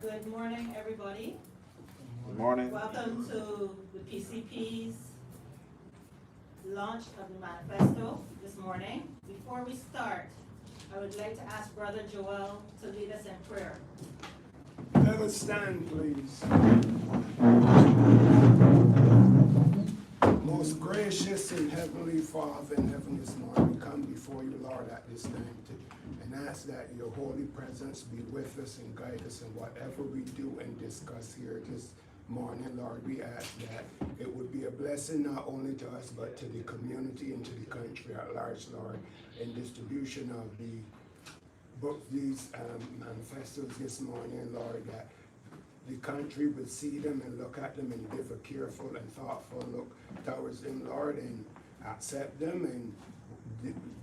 Good morning, everybody. Good morning. Welcome to the PCP's launch of the Manifesto this morning. Before we start, I would like to ask Brother Joel to lead us in prayer. Let us stand, please. Most gracious and heavenly Father in heaven this morning, we come before you, Lord, at this time and ask that your holy presence be with us and guide us in whatever we do and discuss here this morning, Lord. We ask that it would be a blessing not only to us but to the community and to the country at large, Lord, in distribution of the book, these manifestos this morning, Lord, that the country would see them and look at them and give a careful and thoughtful look towards them, Lord, and accept them and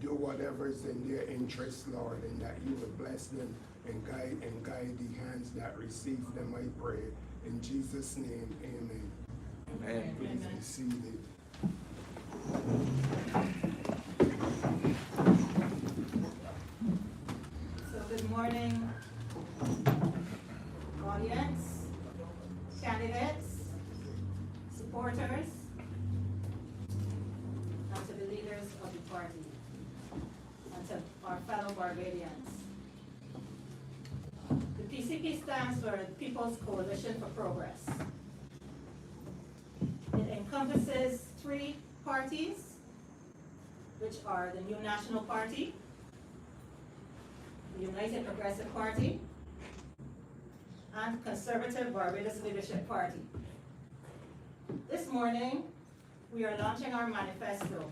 do whatever is in their interest, Lord, and that you would bless them and guide the hands that receive them, I pray. In Jesus' name, amen. Amen. Please be seated. So good morning, audience, candidates, supporters, and to the leaders of the party, and to our fellow Barbadians. The PCP stands for the People's Coalition for Progress. It encompasses three parties, which are the New National Party, the United Progressive Party, and Conservative Barbados Leadership Party. This morning, we are launching our manifesto,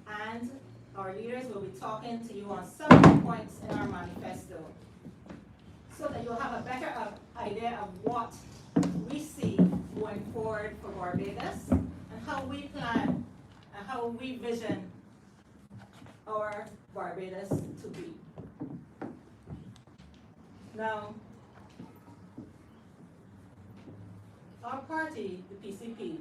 and our leaders will be talking to you on some of the points in our manifesto, so that you'll have a better idea of what we see going forward for Barbados, and how we plan and how we vision our Barbados to be. Now, our party, the PCP,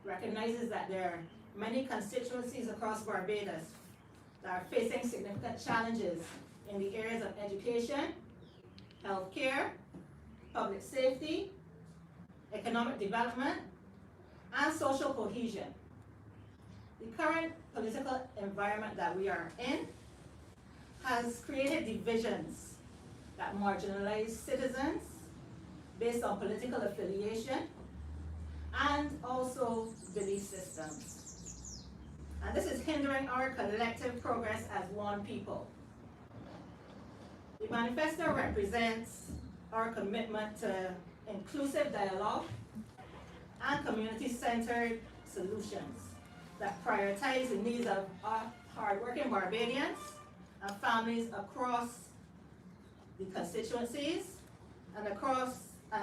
recognizes that there are many constituencies across Barbados that are facing significant challenges in the areas of education, healthcare, public safety, economic development, and social cohesion. The current political environment that we are in has created divisions that marginalize citizens based on political affiliation and also belief systems. And this is hindering our collective progress as one people. The manifesto represents our commitment to inclusive dialogue and community-centered solutions that prioritize the needs of our hardworking Barbadians and families across the constituencies and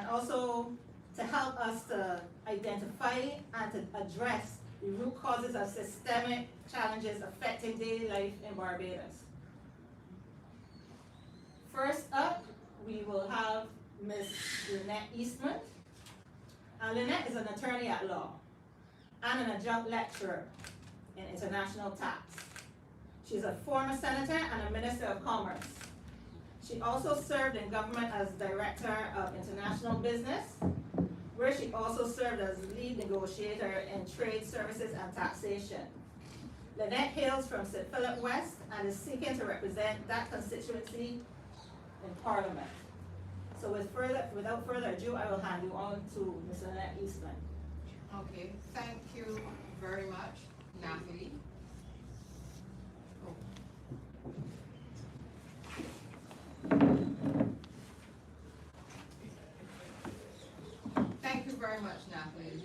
also to help us to identify and to address the root causes of systemic challenges affecting daily life in Barbados. First up, we will have Ms. Lynette Eastman. Lynette is an attorney at law and an adjunct lecturer in international tax. She's a former senator and a minister of commerce. She also served in government as director of international business, where she also served as lead negotiator in trade services and taxation. Lynette hails from St. Philip West and is seeking to represent that constituency in Parliament. So without further ado, I will hand you on to Ms. Lynette Eastman. Okay, thank you very much, Natalie. Thank you very much, Natalie.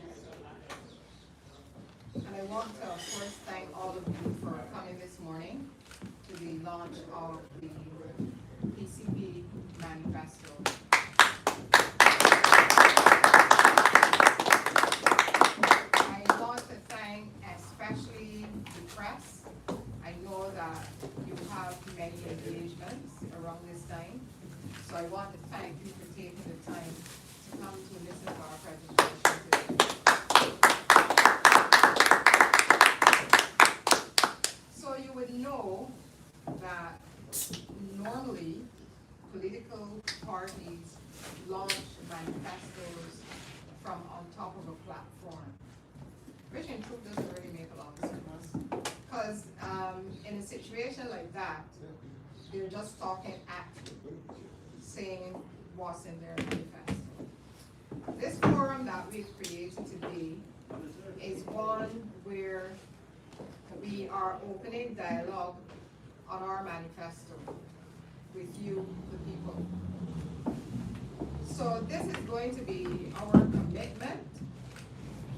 And I want to, of course, thank all of you for coming this morning to the launch of the PCP Manifesto. I want to thank especially the press. I know that you have many engagements around this time, so I want to thank you for taking the time to come to listen to our presentation today. So you would know that normally political top of a platform, which in truth doesn't really make a lot of sense. Because in a situation like that, they're just talking at you, saying what's in their manifesto. This forum that we've created today is one where we are opening dialogue on our manifesto with you, the people. So this is going to be our commitment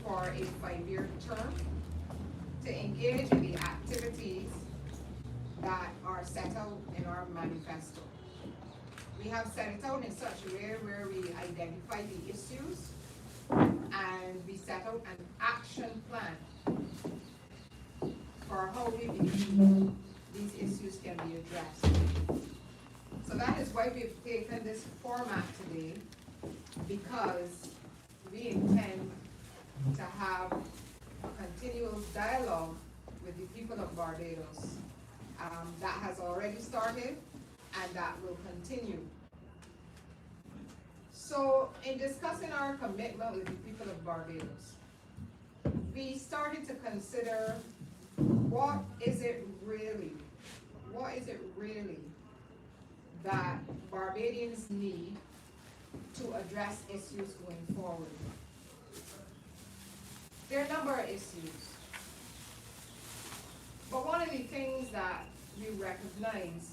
for a 5-year term to engage in the activities that are set out in our manifesto. We have set it out in such a way where we identify the issues and we set out an action plan for how we believe these issues can be addressed. So that is why we've taken this format today, because we intend to have a continual dialogue with the people of Barbados that has already started and that will continue. So in discussing our commitment with the people of Barbados, we started to consider what is it really that Barbadians need to address issues going forward. There are a number of issues, but one of the things that we recognized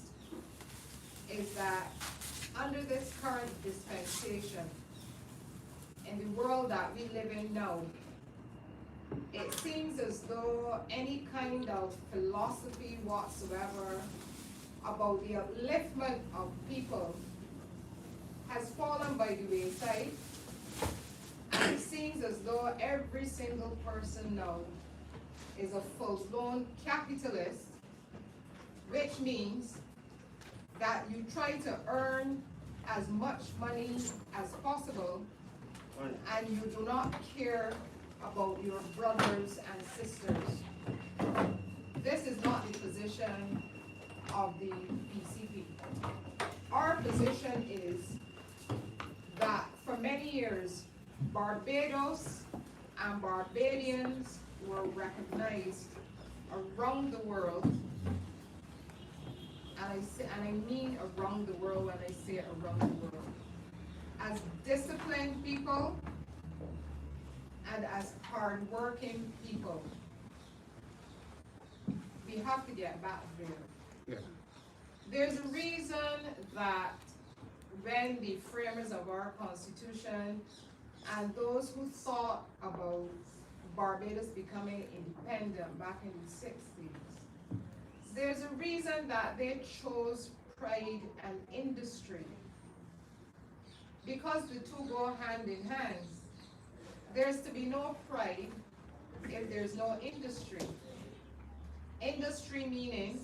is that under this current dispensation, in the world that we live in now, it seems as though any kind of philosophy whatsoever about the upliftment of people has fallen by the wayside, and it seems as though every single person now is a full-blown capitalist, which means that you try to earn as much money as possible and you do not care about your brothers and sisters. This is not the position of the PCP. Our position is that for many years, Barbados and Barbadians were recognized around the world, and I mean around the world when I say around the world, as disciplined people and as hardworking people. We have to get back there. Yeah. There's a reason that when the framers of our Constitution and those who thought about Barbados becoming independent back in the 60s, there's a reason that they chose pride and industry. Because the two go hand in hand. There's to be no pride if there's no industry. Industry meaning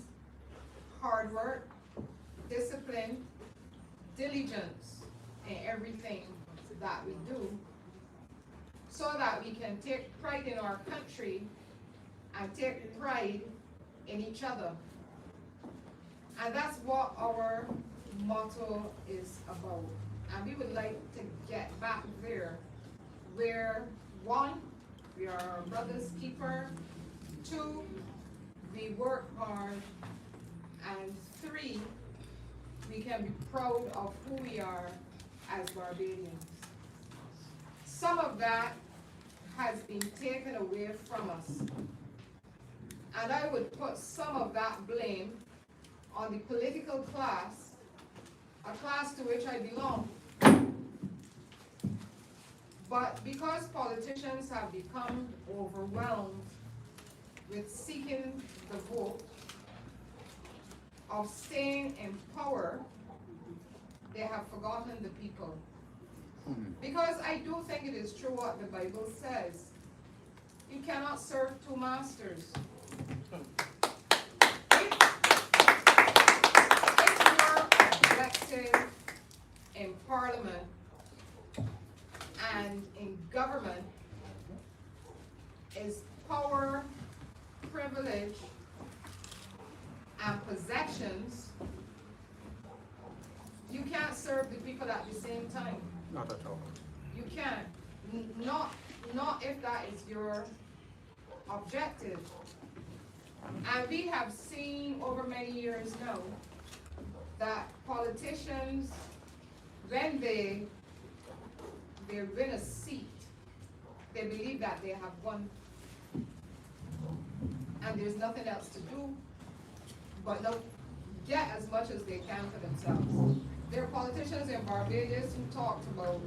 hard work, discipline, diligence in everything that we do, so that we can take pride in our country and take pride in each other. And that's what our motto is about. And we would like to get back there, where 1, we are our brother's keeper, 2, we work hard, and 3, we can be proud of who we are as Barbadians. Some of that has been taken away from us, and I would put some of that blame on the political class, a class to which I belong. But because politicians have become overwhelmed with seeking the vote, of staying in power, they have forgotten the people. Because I do think it is true what the Bible says. You cannot serve 2 masters. If you're elected in Parliament and in government, is power, privilege, and possessions, you can't serve the people at the same time. Not at all. You can't. Not not if that is your objective. And we have seen over many years now that politicians, when they win a seat, they believe that they have won. And there's nothing else to do but no, get as much as they can for themselves. There are politicians in Barbados who talked about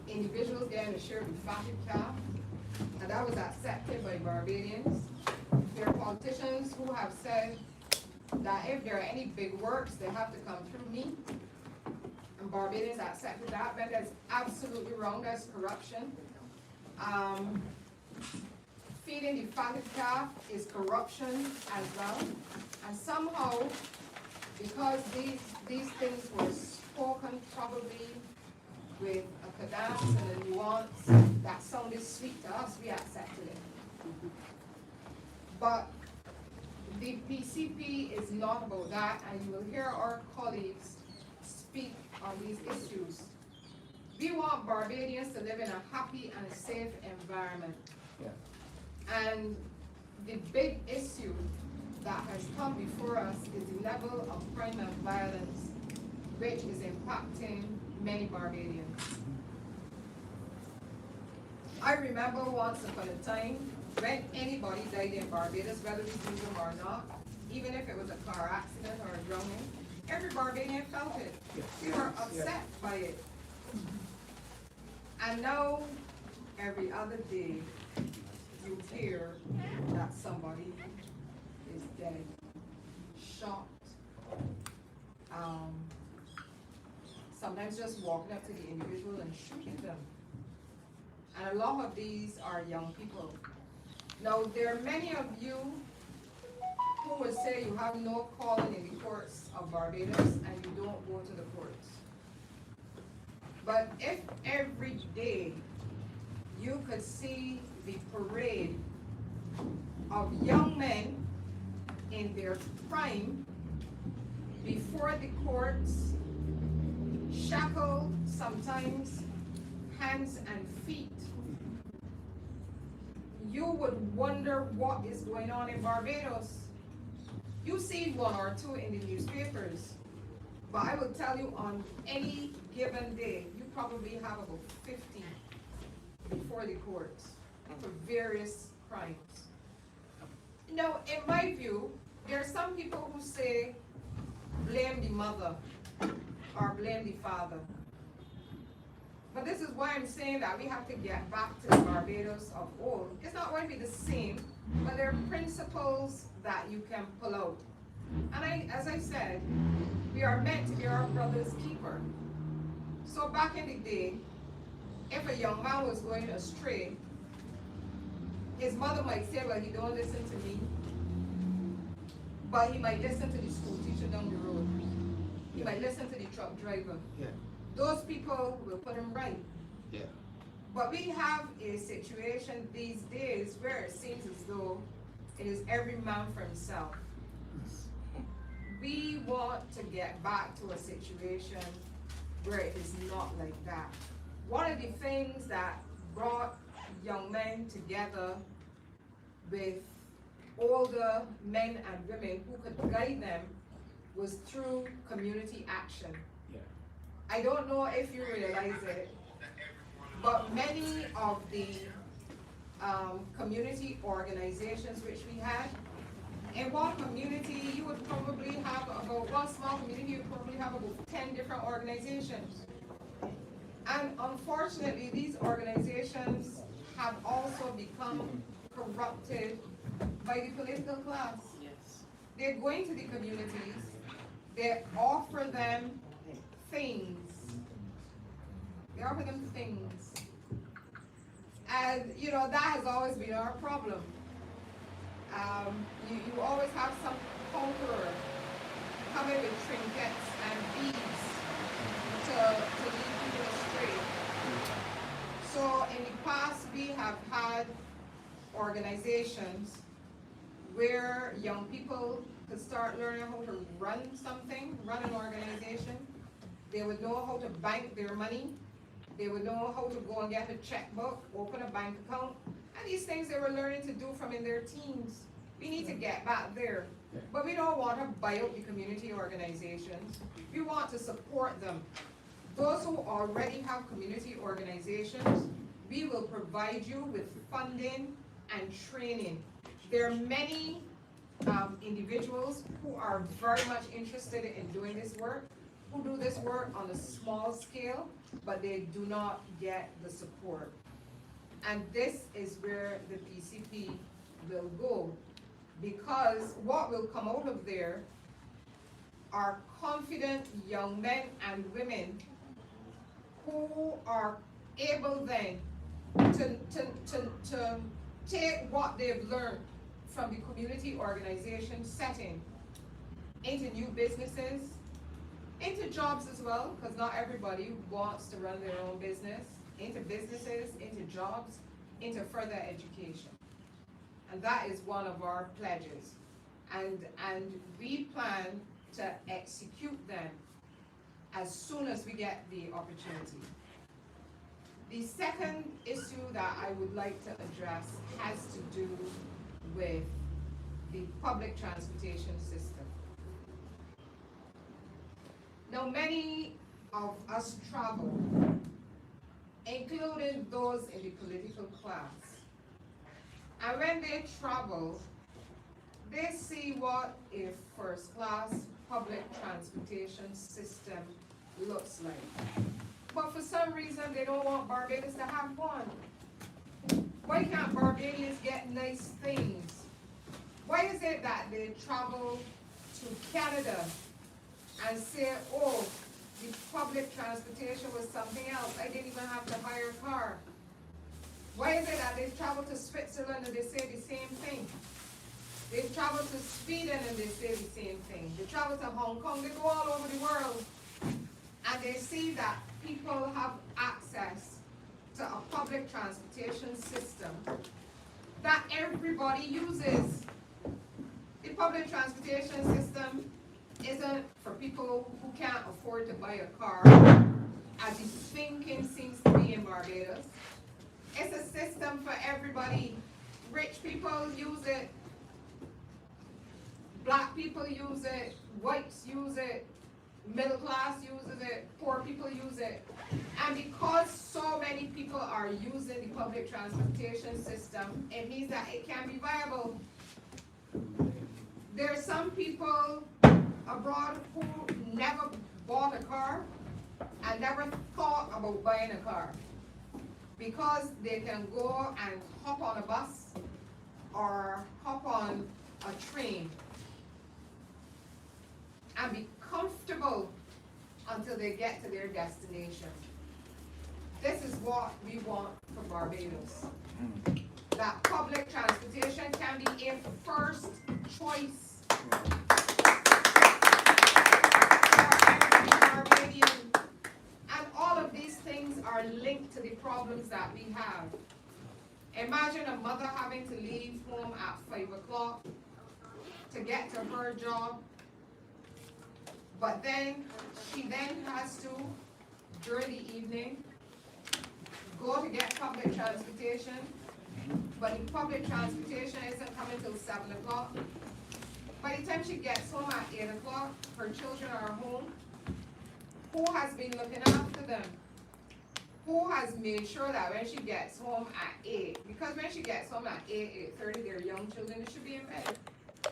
individuals getting a share of the fatted calf, and that was accepted by Barbadians. There are politicians who have said that if there are any big works, they have to come through me. And Barbadians accepted that, but that's absolutely wrong. That's corruption. Feeding the fatted calf is corruption as well. And somehow, because these things were spoken probably with a cadence and a nuance that sounded sweet to us, we accepted it. But the PCP is not about that, and you will hear our colleagues speak on these issues. We want Barbadians to live in a happy and a safe environment. Yeah. And the big issue that has come before us is the level of crime and violence, which is impacting many Barbadians. I remember once upon a time when anybody died in Barbados, whether we knew them or not, even if it was a car accident or a drowning, every Barbadian felt it. We were upset by it. And now, every other day, you hear that somebody is dead, shot, sometimes just walking up to the individual and shooting them. And a lot of these are young people. Now, there are many of you who would say you have no calling in the courts of Barbados and you don't go to the courts. But if every day you could see the parade of young men in their prime before the courts, shackled, sometimes hands and feet, you would wonder what is going on in Barbados. You see one or two in the newspapers, but I will tell you on any given day, you probably have about 50 before the courts for various crimes. Now, in my view, there are some people who say, blame the mother or blame the father. But this is why I'm saying that we have to get back to the Barbados of old. It's not going to be the same, but there are principles that you can pull out. And as I said, we are meant to be our brother's keeper. So back in the day, if a young man was going astray, his mother might say, well, he don't listen to me, but he might listen to the school teacher down the road. He might listen to the truck driver. Yeah. Those people will put him right. Yeah. But we have a situation these days where it seems as though it is every man for himself. We want to get back to a situation where it is not like that. One of the things that brought young men together with older men and women who could guide them was through community action. Yeah. I don't know if you realize it, but many of the community organizations which we had, in one community you would probably have about, one small community you would probably have about 10 different organizations. And unfortunately, these organizations have also become corrupted by the political class. Yes. They're going to the communities, they offer them things. They offer them things. And, you know, that has always been our problem. You always have some conqueror coming with trinkets and beads to lead people astray. So in the past, we have had organizations where young people could start learning how to run something, run an organization. They would know how to bank their money. They would know how to go and get a checkbook, open a bank account, and these things they were learning to do from in their teens. We need to get back there. But we don't want to buy out the community organizations. We want to support them. Those who already have community organizations, we will provide you with funding and training. There are many individuals who are very much interested in doing this work, who do this work on a small scale, but they do not get the support. And this is where the PCP will go, because what will come out of there are confident young men and women who are able then to take what they've learned from the community organization setting into new businesses, into jobs as well, because not everybody wants to run their own business, into businesses, into jobs, into further education. And that is one of our pledges. And we plan to execute them as soon as we get the opportunity. The second issue that I would like to address has to do with the public transportation system. Now, many of us travel, including those in the political class. And when they travel, they see what a first-class public transportation system looks like. But for some reason, they don't want Barbadians to have one. Why can't Barbadians get nice things? Why is it that they travel to Canada and say, oh, the public transportation was something else, I didn't even have to hire a car? Why is it that they travel to Switzerland and they say the same thing? They travel to Sweden and they say the same thing. They travel to Hong Kong, they go all over the world, and they see that people have access to a public transportation system that everybody uses. The public transportation system isn't for people who can't afford to buy a car, as the thinking seems to be in Barbados. It's a system for everybody. Rich people use it, black people use it, whites use it, middle class uses it, poor people use it. And because so many people are using the public transportation system, it means that it can be viable. There are some people abroad who never bought a car and never thought about buying a car, because they can go and hop on a bus or hop on a train and be comfortable until they get to their destination. This is what we want for Barbados. That public transportation can be a first choice for every Barbadian. And all of these things are linked to the problems that we have. Imagine a mother having to leave home at 5 o'clock to get to her job, but then she then has to, during the evening, go to get public transportation, but the public transportation isn't coming till 7 o'clock. By the time she gets home at 8 o'clock, her children are home. Who has been looking after them? Who has made sure that when she gets home at 8, because when she gets home at 8, 8:30, they're young children, they should be in bed.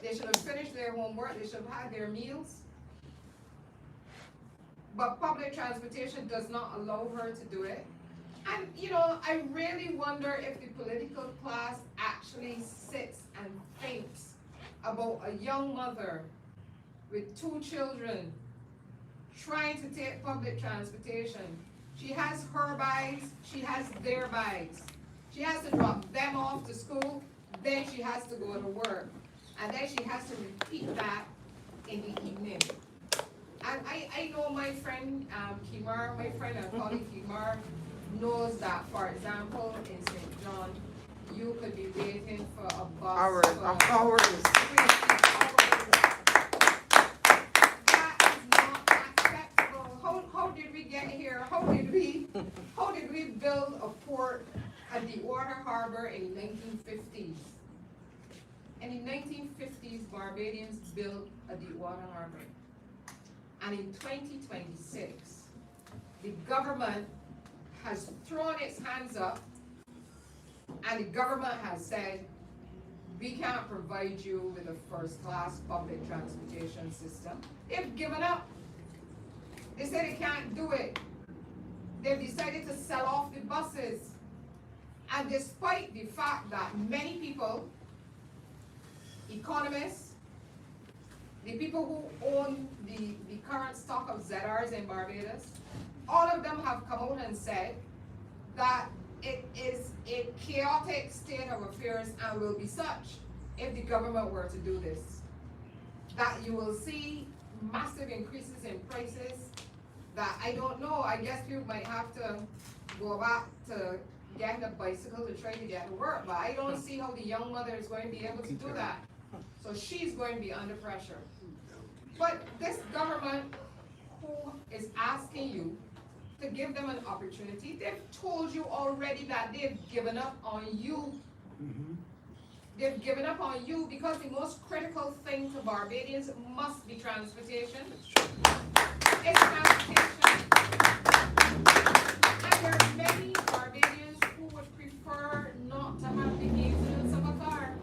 They should have finished their homework, they should have had their meals. But public transportation does not allow her to do it. And I really wonder if the political class actually sits and thinks about a young mother with 2 children trying to take public transportation. She has her bags, she has their bags. She has to drop them off to school, then she has to go to work. And then she has to repeat that in the evening. And I know my friend Kimar, my friend and colleague Kimar, knows that, for example, in St. John, you could be waiting for a bus Hours. That is not acceptable. How did we get here? How did did we build a port at Deepwater Harbor in 1950s? And in 1950s, Barbadians built a Deepwater Harbor. And in 2026, the government has thrown its hands up, and the government has said, we can't provide you with a first-class public transportation system. They've given up. They said they can't do it. They've decided to sell off the buses. And despite the fact that many people, economists, the people who own the current stock of ZRs in Barbados, all of them have come out and said that it is a chaotic state of affairs and will be such if the government were to do this. That you will see massive increases in prices that I don't know, I guess you might have to go back to getting a bicycle to try to get to work, but I don't see how the young mother is going to be able to do that. So she's going to be under pressure. But this government who is asking you to give them an opportunity, they've told you already that they've given up on you. They've given up on you because the most critical thing to Barbadians must be transportation. It's transportation. And there are many Barbadians who would prefer not to have the maintenance of a car.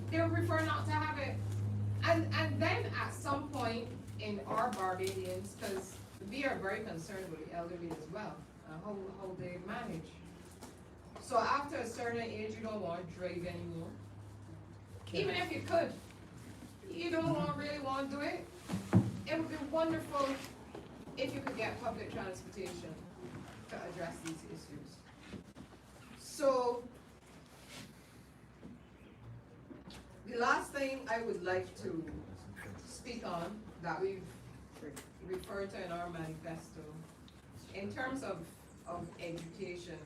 They would prefer not to have it. And then at some point in our Barbadians, because we are very concerned with the elderly as well, how they manage. So after a certain age, you don't want to drive anymore. Even if you could, you don't really want to do it. It would be wonderful if you could get public transportation to address these issues. So, the last thing I would like to speak on that we've referred to in our manifesto, in terms of education.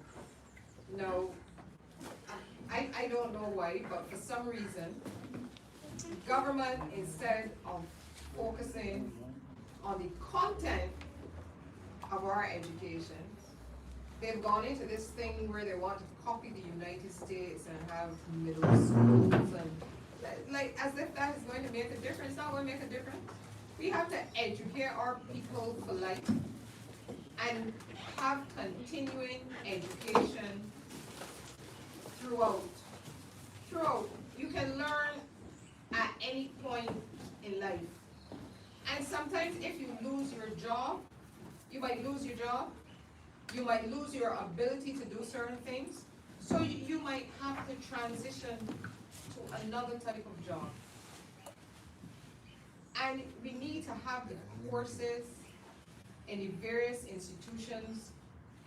Now, I don't know why, but for some reason, government, instead of focusing on the content of our education, they've gone into this thing where they want to copy the United States and have middle schools and like as if that is going to make a difference. It's not going to make a difference. We have to educate our people for life and have continuing education throughout. You can learn at any point in life. And sometimes if you lose your job, you might lose your job. You might lose your ability to do certain things. So you might have to transition to another type of job. And we need to have the courses in the various institutions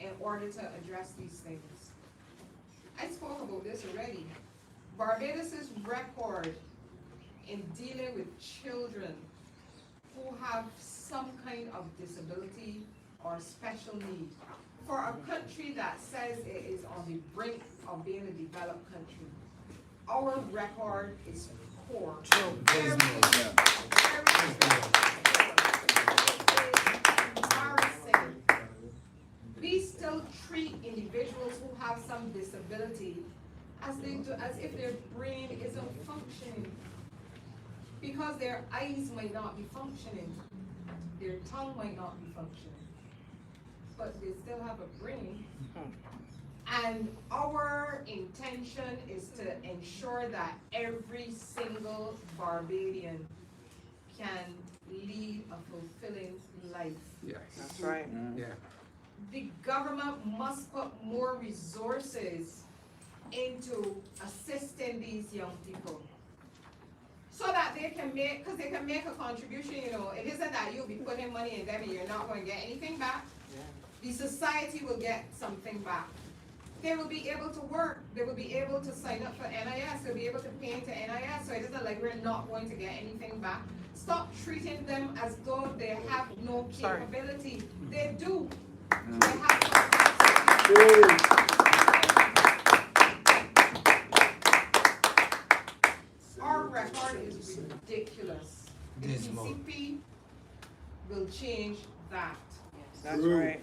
in order to address these things. I spoke about this already. Barbados' record in dealing with children who have some kind of disability or special need. For a country that says it is on the brink of being a developed country, our record is poor. Very embarrassing. We still treat individuals who have some disability as if their brain isn't functioning. Because their eyes might not be functioning, their tongue might not be functioning, but they still have a brain. And our intention is to ensure that every single Barbadian can lead a fulfilling life. Yes. That's right. Yeah. The government must put more resources into assisting these young people, so that they can make, because they can make a contribution, you know. It isn't that you'll be putting money in them and you're not going to get anything back. The society will get something back. They will be able to work. They will be able to sign up for NIS. They'll be able to pay into NIS. So it isn't like we're not going to get anything back. Stop treating them as though they have no capability. They do. They have capacity. Our record is ridiculous. The PCP will change that. That's right.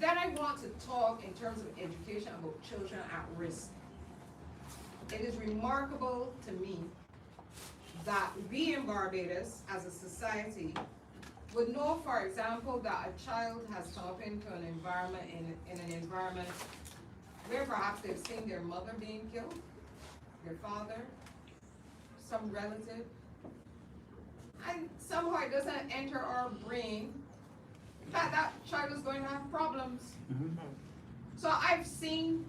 Then I want to talk in terms of education about children at risk. It is remarkable to me that we in Barbados, as a society, would know, for example, that a child has come up into an environment, in an environment where perhaps they've seen their mother being killed, their father, some relative, and somehow it doesn't enter our brain that that child is going to have problems. So I've seen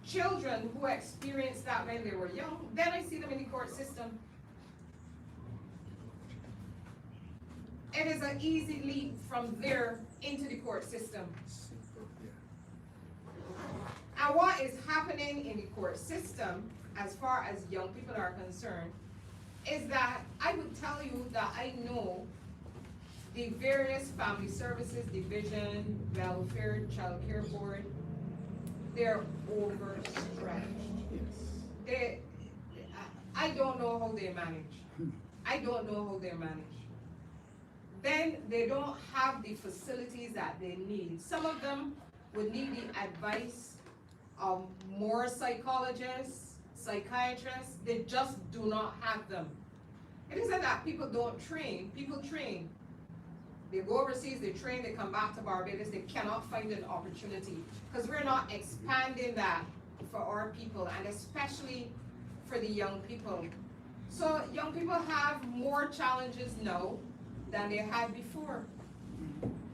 children who experienced that when they were young, then I see them in the court system. It is an easy leap from there into the court system. And what is happening in the court system, as far as young people are concerned, is that I would tell you that I know the various family services division, welfare, child care board, they're overstretched. I don't know how they manage. I don't know how they manage. Then they don't have the facilities that they need. Some of them would need the advice of more psychologists, psychiatrists. They just do not have them. It isn't that people don't train, people train. They go overseas, they train, they come back to Barbados, they cannot find an opportunity because we're not expanding that for our people, and especially for the young people. So young people have more challenges now than they had before.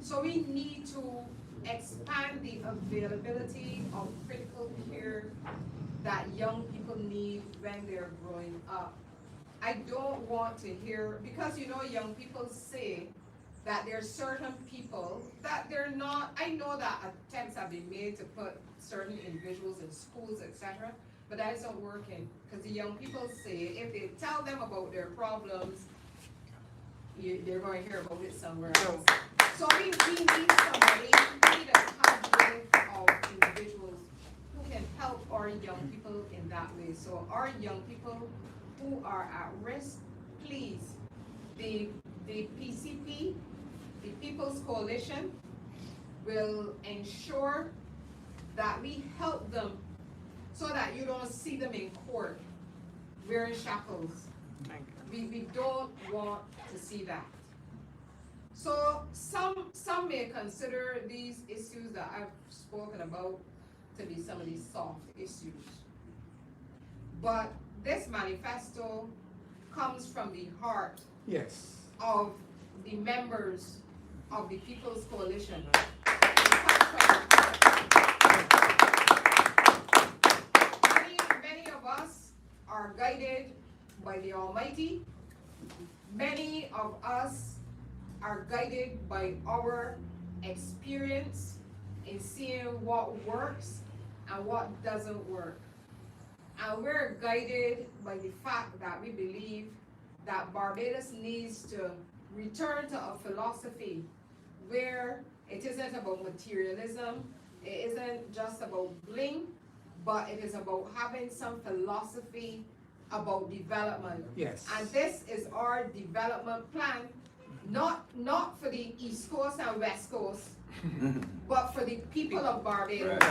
So we need to expand the availability of critical care that young people need when they're growing up. I don't want to hear, because you know young people say that there are certain people that they're not, I know that attempts have been made to put certain individuals in schools, etc., but that isn't working, because the young people say if they tell them about their problems, they're going to hear about it somewhere else. So we need somebody, we need a cadre of individuals who can help our young people in that way. So our young people who are at risk, please, the PCP, the People's Coalition, will ensure that we help them so that you don't see them in court wearing shackles. We don't want to see that. So some may consider these issues that I've spoken about to be some of these soft issues. But this manifesto comes from the heart of the members of the People's Coalition. Many of us are guided by the Almighty. Many of us are guided by our experience in seeing what works and what doesn't work. And we're guided by the fact that we believe that Barbados needs to return to a philosophy where it isn't about materialism, it isn't just about bling, but it is about having some philosophy about development. And this is our development plan, not for the East Coast and West Coast, but for the people of Barbados.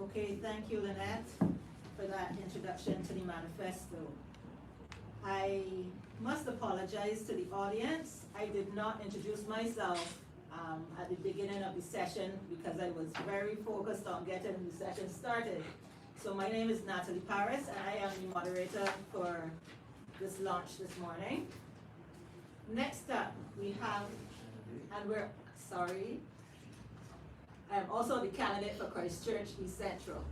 Okay, thank you, Lynette, for that introduction to the manifesto. I must apologize to the audience. I did not introduce myself at the beginning of the session because I was very focused on getting the session started. So my name is Natalie Paris, and I am the moderator for this launch this morning. Next up, we have, and I am also the candidate for Christchurch East Central.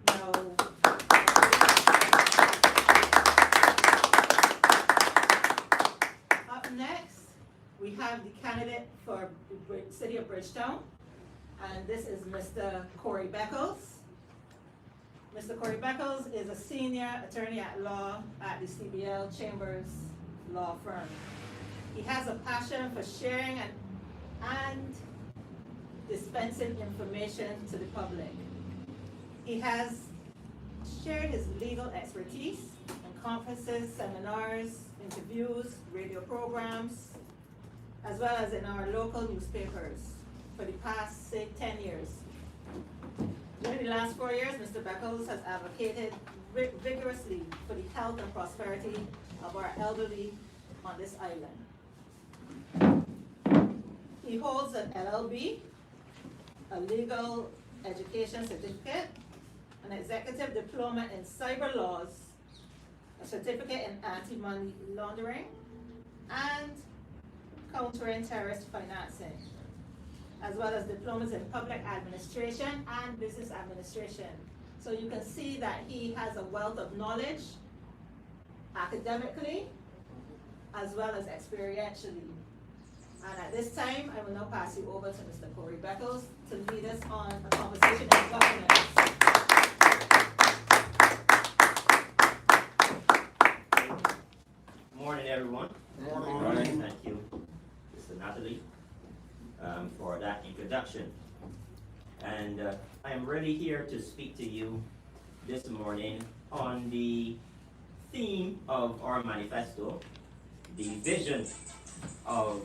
Now, up next, we have the candidate for the City of Bridgetown, and this is Mr. Corey Beckles. Mr. Corey Beckles is a senior attorney at law at the CBL Chambers Law Firm. He has a passion for sharing and dispensing information to the public. He has shared his legal expertise in conferences, seminars, interviews, radio programs, as well as in our local newspapers for the past, say, 10 years. During the last 4 years, Mr. Beckles has advocated vigorously for the health and prosperity of our elderly on this island. He holds an LLB, a legal education certificate, an executive diploma in cyber laws, a certificate in anti-money laundering, and countering terrorist financing, as well as diplomas in public administration and business administration. So you can see that he has a wealth of knowledge academically as well as experientially. And at this time, I will now pass you over to Mr. Corey Beckles to lead us on a conversation on governance. Morning, everyone. Morning. Thank you, Mr. Natalie, for that introduction. And I am really here to speak to you this morning on the theme of our manifesto, the vision of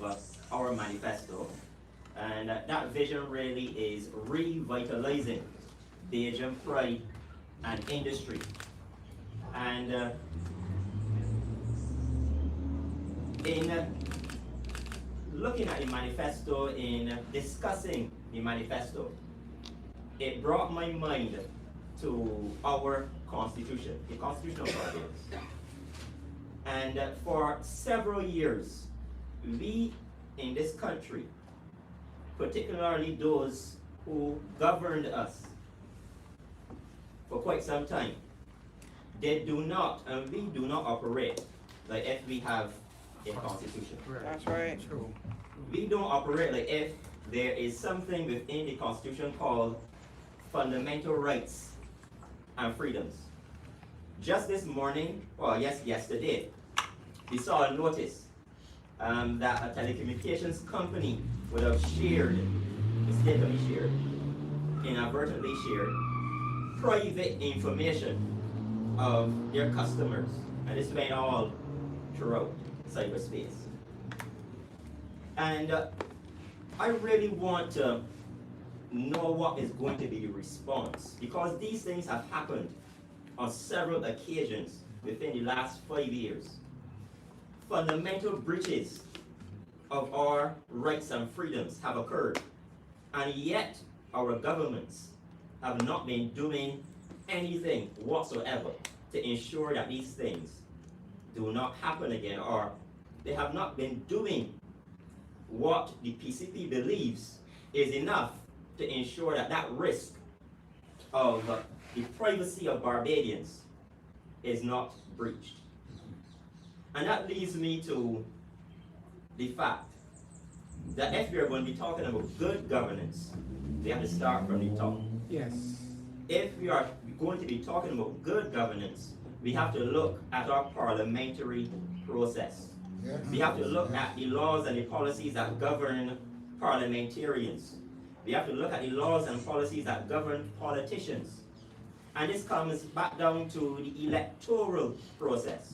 our manifesto. And that vision really is revitalizing Bajan pride and industry. And in looking at the manifesto, in discussing the manifesto, it brought my mind to our constitution, the Constitution of Barbados. And for several years, we in this country, particularly those who governed us for quite some time, they do not, and we do not operate like if we have a constitution. That's right. We don't operate like if there is something within the constitution called fundamental rights and freedoms. Just this morning, or yesterday, we saw a notice that a telecommunications company would have shared, mistakenly shared, inadvertently shared, private information of their customers. And this went all throughout cyberspace. And I really want to know what is going to be the response, because these things have happened on several occasions within the last 5 years. Fundamental breaches of our rights and freedoms have occurred, and yet our governments have not been doing anything whatsoever to ensure that these things do not happen again, or they have not been doing what the PCP believes is enough to ensure that that risk of the privacy of Barbadians is not breached. And that leads me to the fact that if we are going to be talking about good governance, we have to start from the top. Yes. If we are going to be talking about good governance, we have to look at our parliamentary process. Yes. We have to look at the laws and the policies that govern parliamentarians. We have to look at the laws and policies that govern politicians. And this comes back down to the electoral process.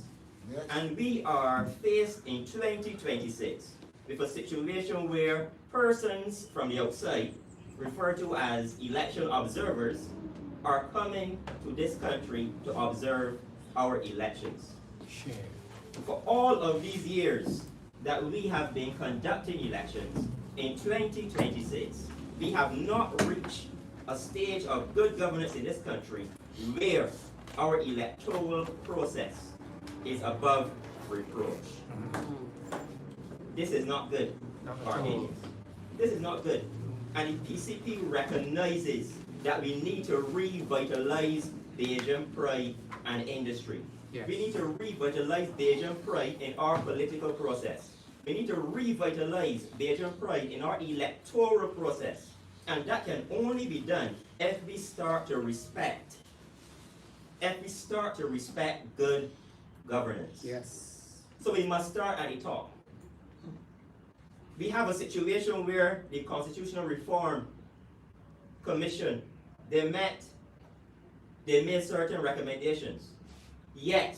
Yes. And we are faced in 2026 with a situation where persons from the outside, referred to as election observers, are coming to this country to observe our elections. Share. For all of these years that we have been conducting elections, in 2026, we have not reached a stage of good governance in this country where our electoral process is above reproach. This is not good, Barbadians. This is not good. And the PCP recognizes that we need to revitalize Bajan pride and industry. Yes. We need to revitalize Bajan pride in our political process. We need to revitalize Bajan pride in our electoral process. And that can only be done if we start to respect good governance. Yes. So we must start at the top. we have a situation where the Constitutional Reform Commission, they made certain recommendations, yet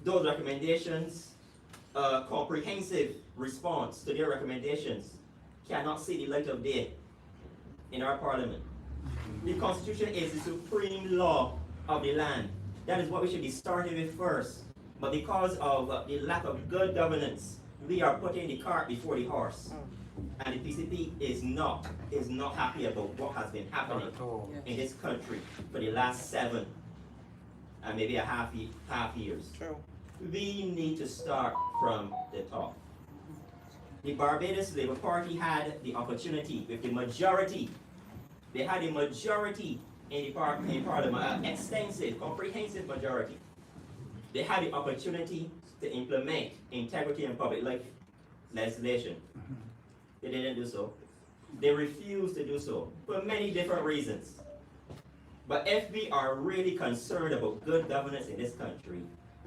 those recommendations, comprehensive response to their recommendations cannot see the light of day in our parliament. The Constitution is the supreme law of the land. That is what we should be starting with first. But because of the lack of good governance, we are putting the cart before the horse. And the PCP is not happy about what has been happening in this country for the last 7 and maybe a half years. True. We need to start from the top. The Barbados Labour Party had the opportunity with the majority. They had a majority in Parliament, extensive, comprehensive majority. They had the opportunity to implement integrity and public life legislation. They didn't do so. They refused to do so for many different reasons. But if we are really concerned about good governance in this country,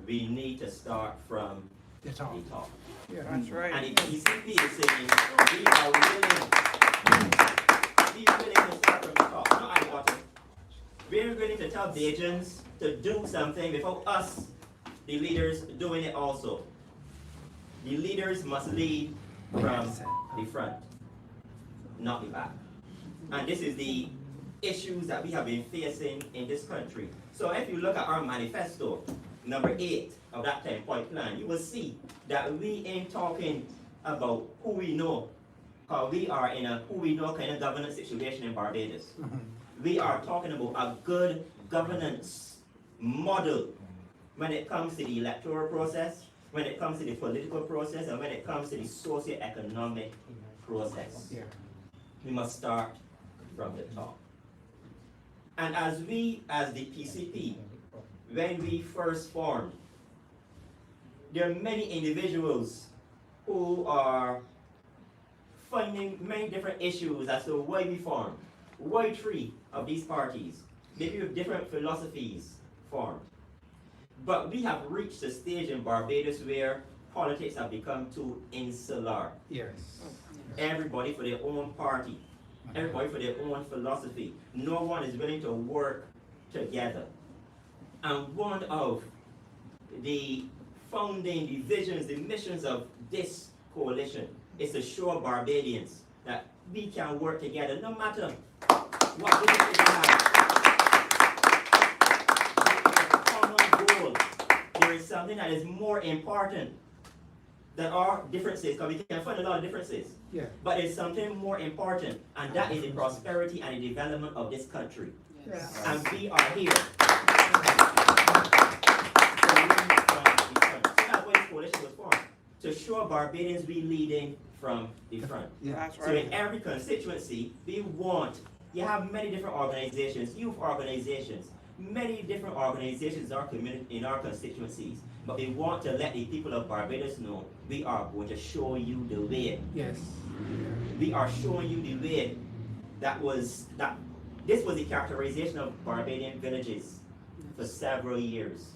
we need to start from the top. Yeah. That's right. And the PCP is saying we are willing to start from the top, not at the bottom. We're willing to tell the agents to do something without us, the leaders, doing it also. The leaders must lead from the front, not the back. And this is the issues that we have been facing in this country. So if you look at our manifesto, number 8 of that 10-point plan, you will see that we ain't talking about who we know, because we are in a who we know kind of governance situation in Barbados. We are talking about a good governance model when it comes to the electoral process, when it comes to the political process, and when it comes to the socio-economic process. Yeah. We must start from the top. And as the PCP, when we first formed, there are many individuals who are finding many different issues as to why we formed, why 3 of these parties, maybe with different philosophies, formed. But we have reached a stage in Barbados where politics have become too insular. Yes. Everybody for their own party, everybody for their own philosophy. No one is willing to work together. And one of the founding, the visions, the missions of this coalition is to show Barbadians that we can work together no matter what differences we have. Common goal. There is something that is more important than our differences, because we can find a lot of differences. Yeah. But it's something more important, and that is the prosperity and the development of this country. Yes. And we are here. Coalition was formed to show Barbadians we leading from the front. Yeah. That's So right. in every constituency, you have many different organizations, youth organizations, many different organizations in our constituencies, but we want to let the people of Barbados know we are going to show you the way. Yes. We are showing you the way this was the characterization of Barbadian villages for several years.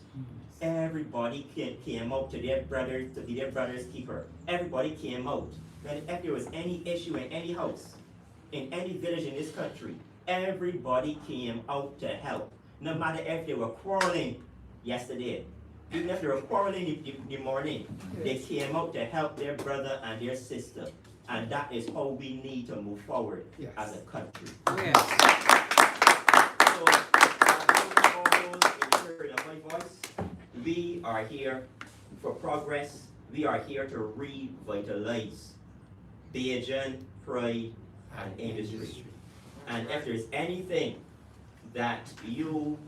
Everybody came out to their brothers, to be their brother's keeper. Everybody came out. And if there was any issue in any house, in any village in this country, everybody came out to help. No matter if they were quarreling yesterday, even if they were quarreling in the morning, they came out to help their brother and their sister. And that is how we need to move forward as a country. Yes. So, all those in the spirit of my voice, we are here for progress. We are here to revitalize Bajan, pride, and industry. And if there's anything that you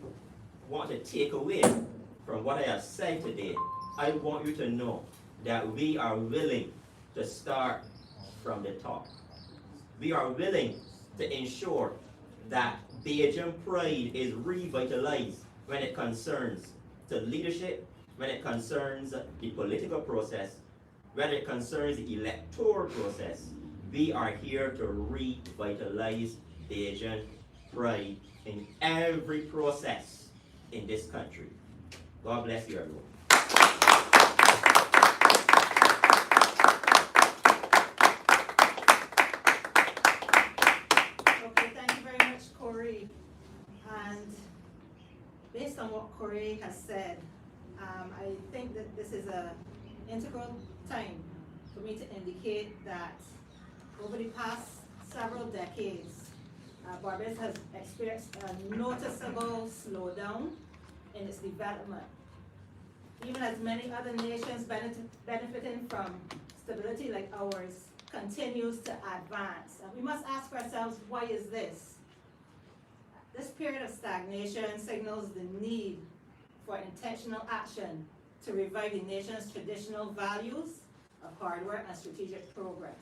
want to take away from what I have said today, I want you to know that we are willing to start from the top. We are willing to ensure that Bajan pride is revitalized when it concerns to leadership, when it concerns the political process, when it concerns the electoral process. We are here to revitalize Bajan pride in every process in this country. God bless you, everyone. what Corey has said. I think that this is an integral time for me to indicate that over the past several decades, Barbados has experienced a noticeable slowdown in its development. Even as many other nations benefiting from stability like ours continues to advance. And we must ask ourselves, why is this? This period of stagnation signals the need for intentional action to revive the nation's traditional values of hard work and strategic progress.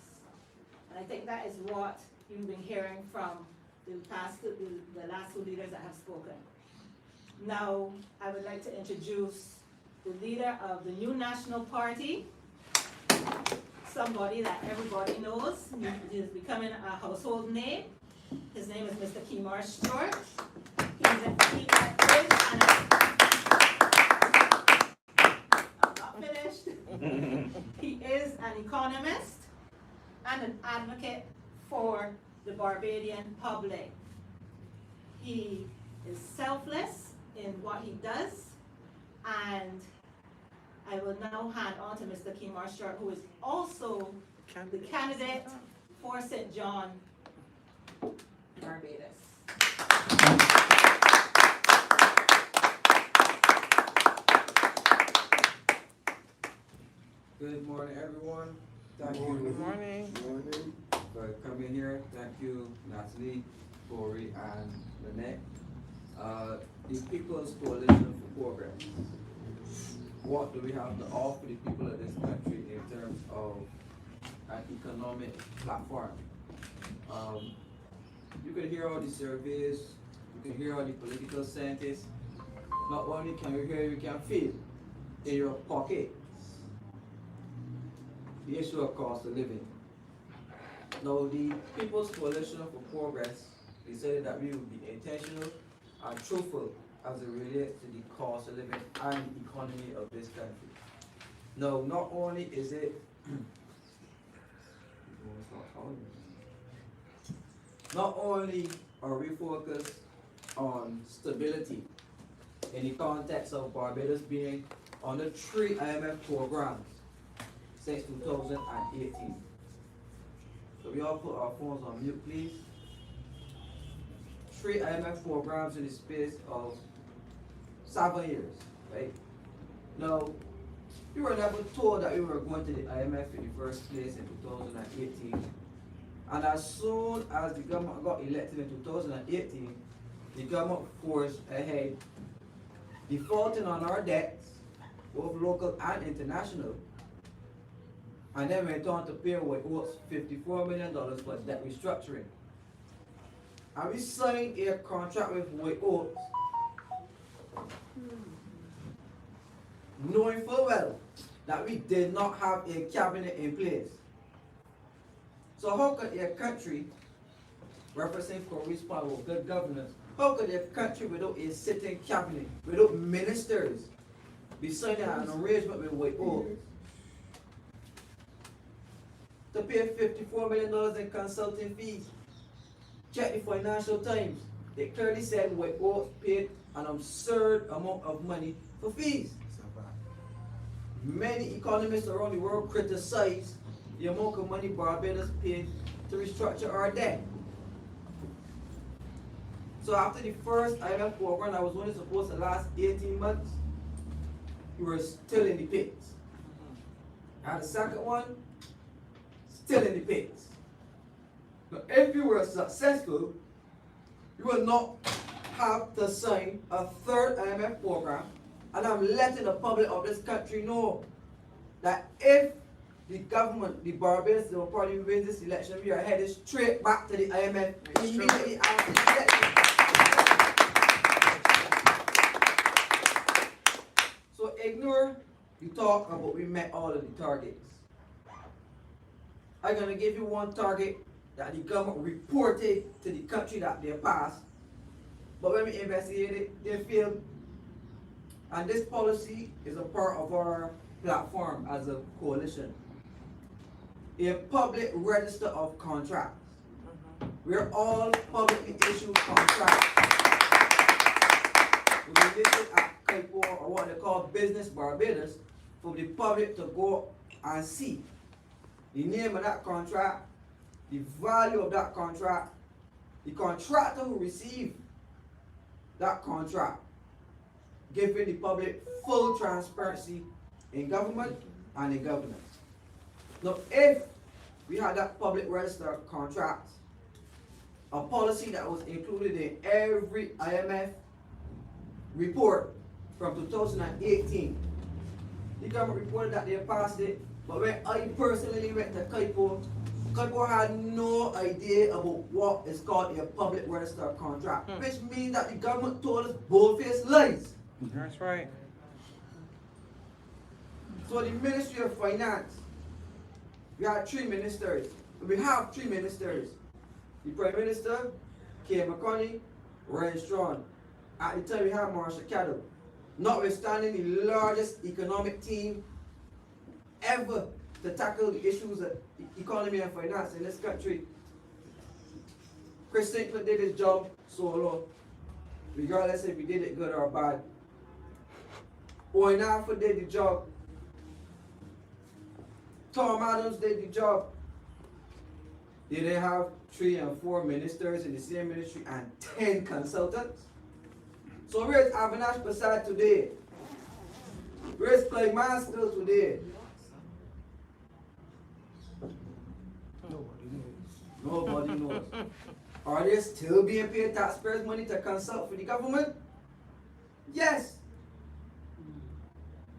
And I think that is what you've been hearing from the last two leaders that have spoken. Now, I would like to introduce the leader of the new National Party, somebody that everybody knows. He is becoming a household name. His name is Mr. Kemar Stewart. I'm not finished. He is an economist and an advocate for the Barbadian public. He is selfless in what he does, and I will now hand on to Mr. Kemar Stewart, who is also the candidate for St. John, Barbados. Good morning, everyone. Thank you Morning. Morning. Morning. for coming here. Thank you, Natalie, Corey, and Lynette. The People's Coalition for Progress. What do we have to offer the people of this country in terms of an economic platform? You can hear all the surveys, you can hear all the political scientists. Not only can you hear, you can feel in your pocket the issue of cost of living. Now, the People's Coalition for Progress decided that we would be intentional and truthful as it relates to the cost of living and the economy of this country. Now, not only is it not only are we focused on stability in the context of Barbados being under 3 IMF programs since 2018. So we all put our phones on mute, please. 3 IMF programs in the space of 7 years, right? Now, we were never told that we were going to the IMF in the first place in 2018. And as soon as the government got elected in 2018, the government forced ahead, defaulting on our debts, both local and international, and then went on to pay what was $54 million for debt restructuring. And we signed a contract with White Oaks, knowing full well that we did not have a cabinet in place. So how could a country, representing corresponding with good governance, how could a country without a sitting cabinet, without ministers, be signing an arrangement with White Oaks to pay $54 million in consulting fees? Check the Financial Times. They clearly said White Oaks paid an absurd amount of money for fees. Many economists around the world criticize the amount of money Barbados paid to restructure our debt. So after the first IMF program that was only supposed to last 18 months, we were still in the pits. And the second one, still in the pits. Now, if you were successful, you will not have to sign a third IMF program. And I'm letting the public of this country know that if the government, the Barbados Labour Party, wins this election, we are headed straight back to the IMF immediately after the election. So ignore the talk about we met all of the targets. I'm gonna give you one target that the government reported to the country that they passed, but when we investigated it, they failed. And this policy is a part of our platform as a coalition. A public register of contracts. We're all publicly issued contracts to be listed at Kaipo, or what they call Business Barbados, for the public to go and see the name of that contract, the value of that contract, the contractor who received that contract, giving the public full transparency in government and in governance. Now, if we had that public register contract, a policy that was included in every IMF report from 2018, the government reported that they passed it, but when I personally went to Kaipo had no idea about what is called a public register contract, which means that the government told us bold-faced lies. That's right. So the Ministry of Finance, we have three ministers. The Prime Minister, K. McConney, Ryan Strachan. At the time we have Marshall Caddo. Notwithstanding the largest economic team ever to tackle the issues of economy and finance in this country, Chris Sinclair did his job solo, regardless if he did it good or bad. Owen Alford did the job. Tom Adams did the job. They didn't have 3 and 4 ministers in the same ministry and 10 consultants. So where's Avinash Prasad today? Where's Clive Mansfield today? Nobody knows. Are they still being paid taxpayers' money to consult for the government? Yes.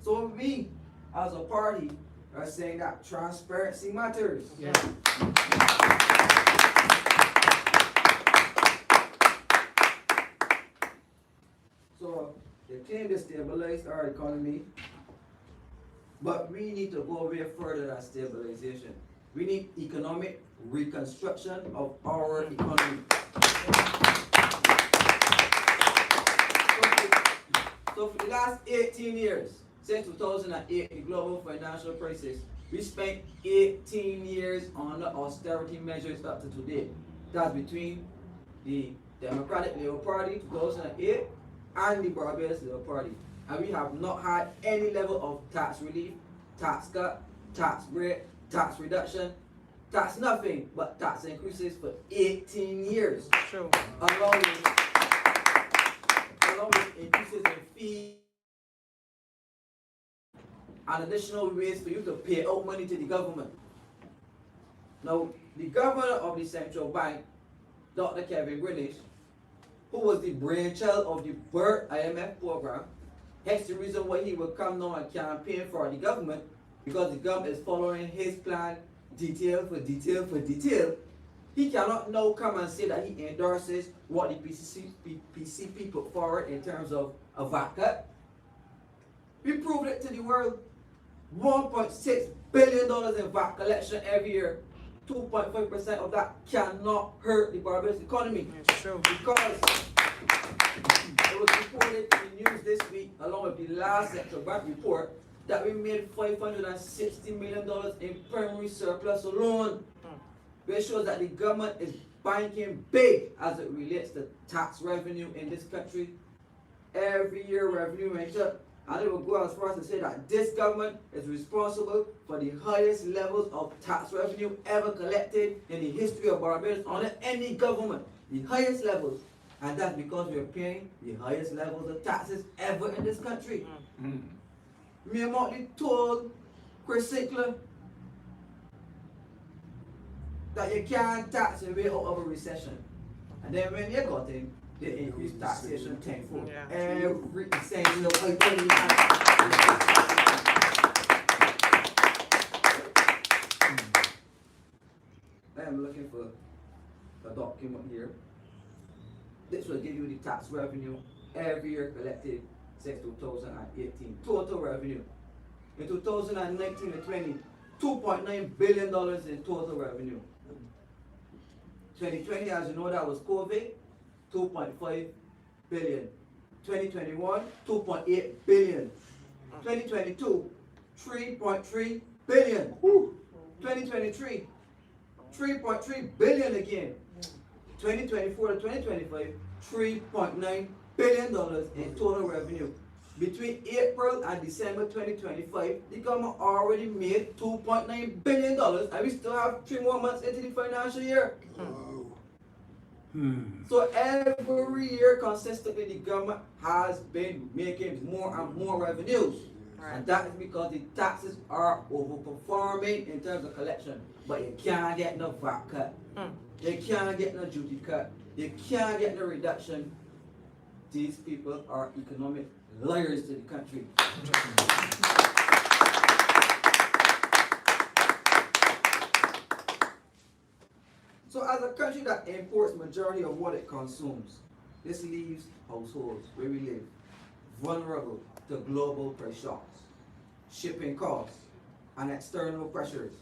So we, as a party, are saying that transparency matters. Yeah. So they claim to stabilize our economy, but we need to go way further than stabilization. We need economic reconstruction of our economy. So for the last 18 years, since 2008, the global financial crisis, we spent 18 years on the austerity measures up to today. That's between the Democratic Labour Party, 2008, and the Barbados Labour Party. And we have not had any level of tax relief, tax cut, tax break, tax reduction, tax nothing but tax increases for 18 years. True. Along with increases in fees and additional ways for you to pay out money to the government. Now, the governor of the central bank, Dr. Kevin Greenwich, who was the brainchild of the BERT IMF program, hence the reason why he would come now and campaign for the government, because the government is following his plan detail for detail for detail. He cannot now come and say that he endorses what the PCP put forward in terms of a VAT cut. We proved it to the world. $1.6 billion in VAT collection every year. 2.5% of that cannot hurt the Barbados economy. It's true. Because it was reported in the news this week, along with the last central bank report, that we made $560 million in primary surplus alone, which shows that the government is banking big as it relates to tax revenue in this country. Every year revenue went up, and it will go as far as to say that this government is responsible for the highest levels of tax revenue ever collected in the history of Barbados under any government. The highest levels. And that's because we are paying the highest levels of taxes ever in this country. Me Motley told Chris Sinclair that you can't tax your way out of a recession. And then when they got in, they increased taxation tenfold. Yeah. Every single item. I am looking for a document here. This will give you the tax revenue every year collected since 2018. Total revenue. In 2019 and 20, $2.9 billion in total revenue. 2020, as you know, that was COVID, 2.5 billion. 2021, 2.8 billion. 2022, 3.3 billion. 2023, 3.3 billion again. 2024 to 2025, 3.9 billion in total revenue. Between April and December 2025, the government already made $2.9 billion, and we still have 3 more months into the financial year. Wow. So every year consistently the government has been making more and more revenues. And that is because the taxes are overperforming in terms of collection. But you can't get no VAT cut. You can't get no duty cut. You can't get no reduction. These people are economic liars to the country. So as a country that imports majority of what it consumes, this leaves households where we live vulnerable to global price shocks, shipping costs, and external pressures.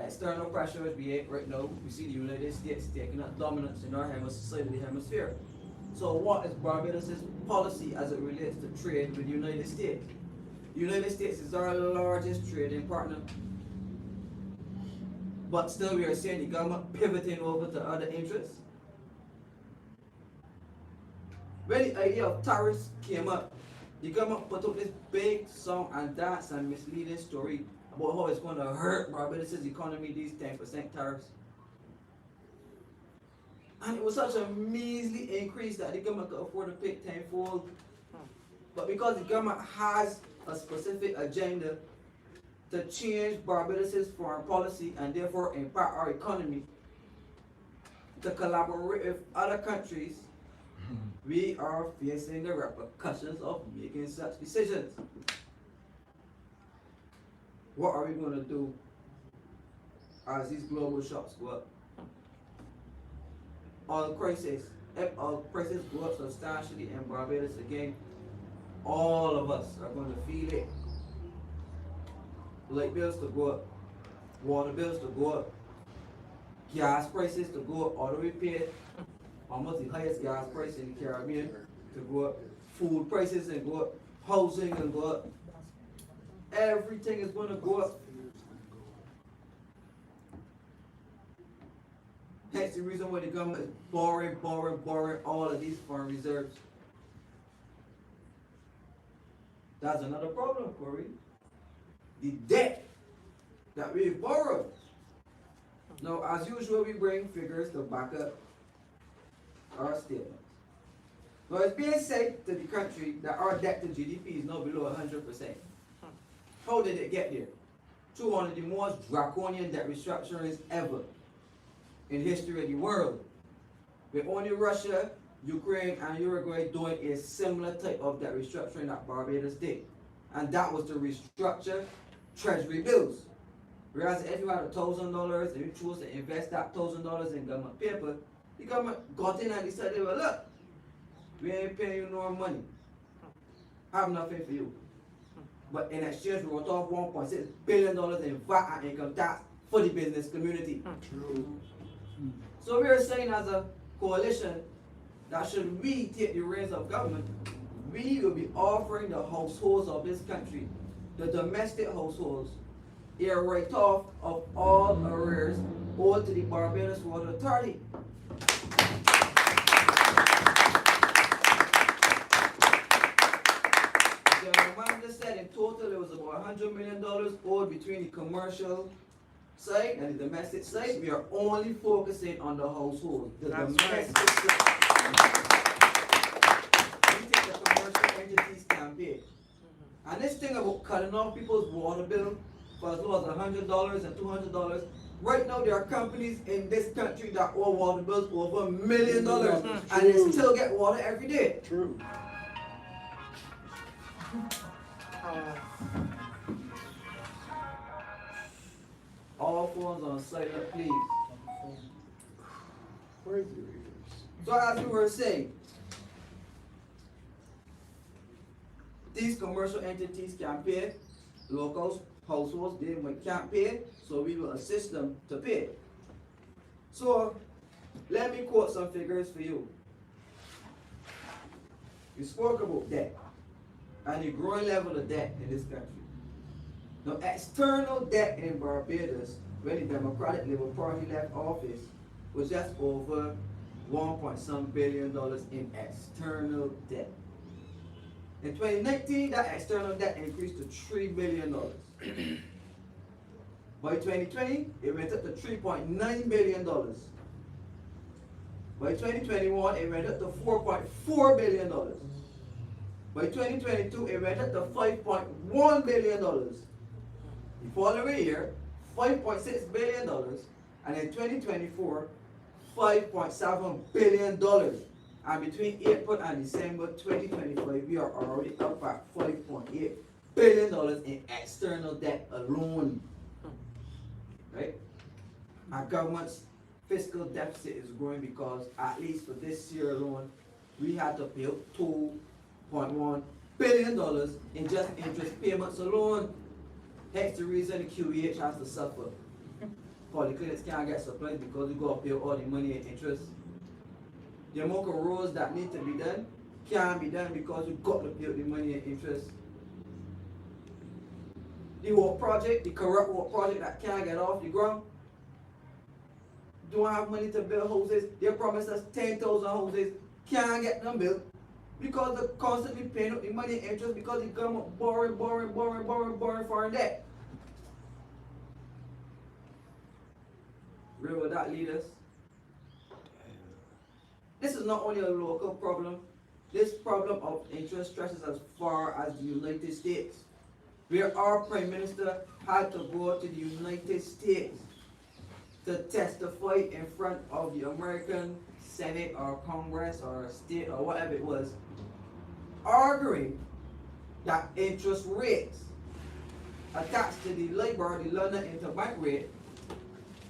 External pressures, right now, we see the United States taking up dominance in our side of the hemisphere. So what is Barbados' policy as it relates to trade with the United States? The United States is our largest trading partner. But still we are seeing the government pivoting over to other interests. When the idea of tariffs came up, the government put up this big song and dance and misleading story about how it's going to hurt Barbados' economy, these 10% tariffs. And it was such a measly increase that the government could afford to pay tenfold. But because the government has a specific agenda to change Barbados' foreign policy and therefore impact our economy, to collaborate with other countries, we are facing the repercussions of making such decisions. What are we going to do as these global shocks go up? Oil prices, if oil prices go up substantially in Barbados again, all of us are going to feel it. Light bills to go up, water bills to go up, gas prices to go up, although we pay almost the highest gas price in the Caribbean to go up, food prices and go up, housing and go up, everything is going to go up. Hence the reason why the government is borrowing all of these foreign reserves. That's another problem, Corey. The debt that we borrowed. Now, as usual, we bring figures to back up our statements. Now, it's being said to the country that our debt to GDP is now below 100%. How did it get there? Through one of the most draconian debt restructurings ever in history of the world. With only Russia, Ukraine, and Uruguay doing a similar type of debt restructuring that Barbados did. And that was to restructure treasury bills. Whereas if you had $1,000 and you chose to invest that $1,000 in government paper, the government got in and decided, well, look, we ain't paying you no money. Have nothing for you. But in exchange, we wrote off $1.6 billion in VAT and income tax for the business community. True. So we are saying as a coalition that should we take the reins of government, we will be offering the households of this country, the domestic households, a write-off of all arrears owed to the Barbados Water Authority. The reminder said in total it was about $100 million owed between the commercial side and the domestic side. We are only focusing on the household, the domestic side. We think the commercial entities can pay. And this thing about cutting off people's water bill for as low as $100 and $200, right now there are companies in this country that owe water bills over $1 million and they still get water every day. True. All phones on silent, please. Crazy. So as we were saying, these commercial entities can pay, local households they can't pay, so we will assist them to pay. So let me quote some figures for you. You spoke about debt and the growing level of debt in this country. Now, external debt in Barbados, when the Democratic Labour Party left office, was just over 1.some billion in external debt. In 2019, that external debt increased to $3 billion. By 2020, it went up to $3.9 billion. By 2021, it went up to $4.4 billion. By 2022, it went up to $5.1 billion. The following year, $5.6 billion. And in 2024, $5.7 billion. And between April and December 2025, we are already up at $5.8 billion in external debt alone. Right? Our government's fiscal deficit is growing because, at least for this year alone, we had to pay $2.1 billion in just interest payments alone. Hence the reason the QEH has to suffer. Polyclinics can't get supplies because we got to pay all the money in interest. The amount of roads that need to be done can't be done because we got to pay the money in interest. The work project, the corrupt work project that can't get off the ground, don't have money to build houses. They promised us 10,000 houses, can't get them built because they're constantly paying up the money in interest because the government borrowing foreign debt. Where will that lead us? This is not only a local problem. This problem of interest stretches as far as the United States, where our Prime Minister had to go to the United States to testify in front of the American Senate or Congress or state or whatever it was, arguing that interest rates attached to the LIBOR, the London Interbank Rate,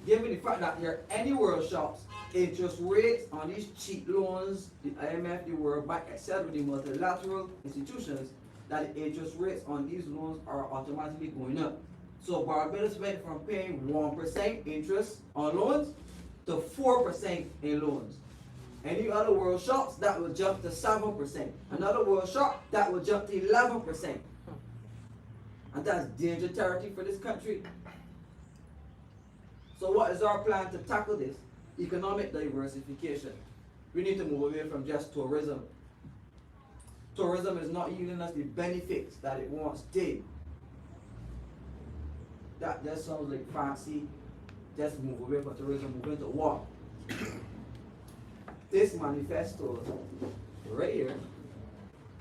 given the fact that there are any world shops, interest rates on these cheap loans, the IMF, the World Bank, etc., the multilateral institutions, that the interest rates on these loans are automatically going up. So Barbados went from paying 1% interest on loans to 4% in loans. Any other world shops, that will jump to 7%. Another world shop, that will jump to 11%. And that's danger territory for this country. So what is our plan to tackle this? Economic diversification. We need to move away from just tourism. Tourism is not yielding us the benefits that it once did. That just sounds like fancy. Just move away from tourism, move into what? This manifesto right here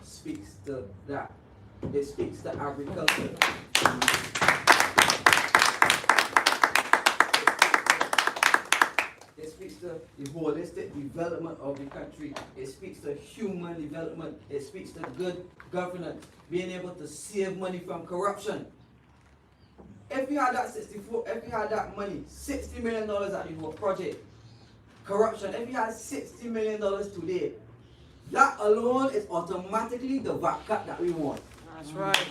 speaks to that. It speaks to agriculture. It speaks to the holistic development of the country. It speaks to human development. It speaks to good governance, being able to save money from corruption. If you had that money, $60 million at the work project, corruption, if you had $60 million today, that alone is automatically the VAT cut that we want. That's right. So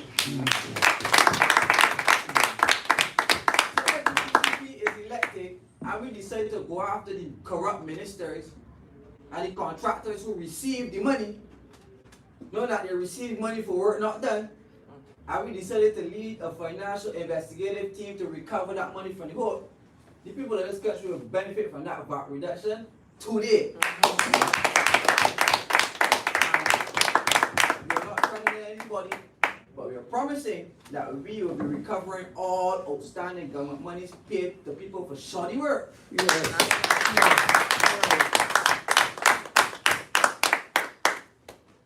if the PPP is elected and we decide to go after the corrupt ministers and the contractors who receive the money, know that they receive money for work not done, and we decided to lead a financial investigative team to recover that money from the hook, the people of this country will benefit from that VAT reduction today. We're not threatening anybody, but we are promising that we will be recovering all outstanding government monies paid to people for shoddy work.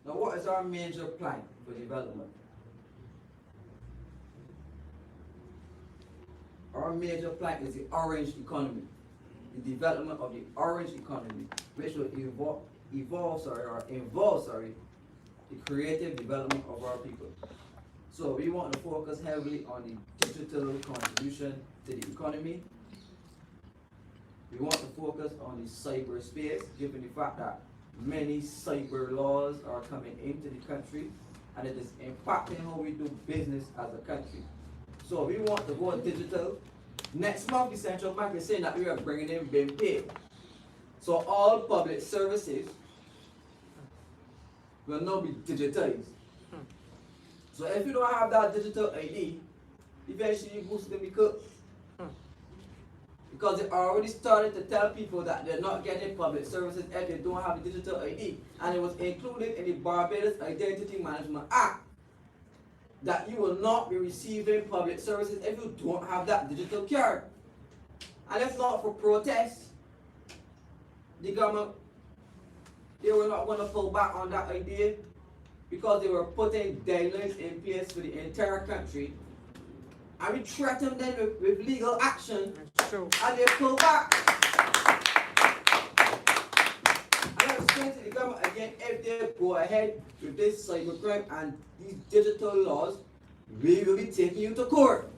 Now, what is our major plan for development? Our major plan is the orange economy, the development of the orange economy, which will involve the creative development of our people. So we want to focus heavily on the digital contribution to the economy. We want to focus on the cyberspace, given the fact that many cyber laws are coming into the country and it is impacting how we do business as a country. So we want to go digital. Next month, the central bank is saying that we are bringing in BIM-Pay. So all public services will now be digitized. So if you don't have that digital ID, eventually you're going to be cut. because they already started to tell people that they're not getting public services if they don't have the digital ID. And it was included in the Barbados Identity Management Act that you will not be receiving public services if you don't have that digital card. And if not for protest, the government, they were not going to pull back on that idea because they were putting deadlines in place for the entire country. And we threatened them with legal action, and they pulled back. And I'm saying to the government again, if they go ahead with this cybercrime and these digital laws, we will be taking you to court.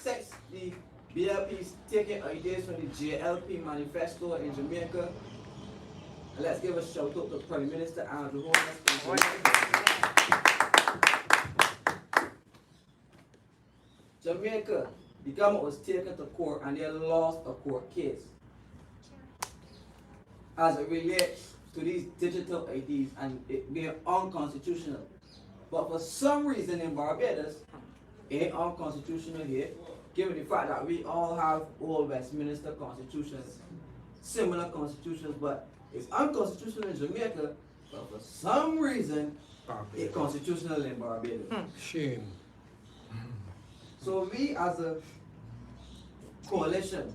Since the BLP is taking ideas from the JLP Manifesto in Jamaica, and let's give a shout out to Prime Minister Andrew Holness. Jamaica, the government was taken to court and they lost a court case as it relates to these digital IDs and it being unconstitutional. But for some reason in Barbados, it ain't unconstitutional here, given the fact that we all have old Westminster constitutions, similar constitutions, but it's unconstitutional in Jamaica, but for some reason, it's constitutional in Barbados. Shame. So we as a coalition,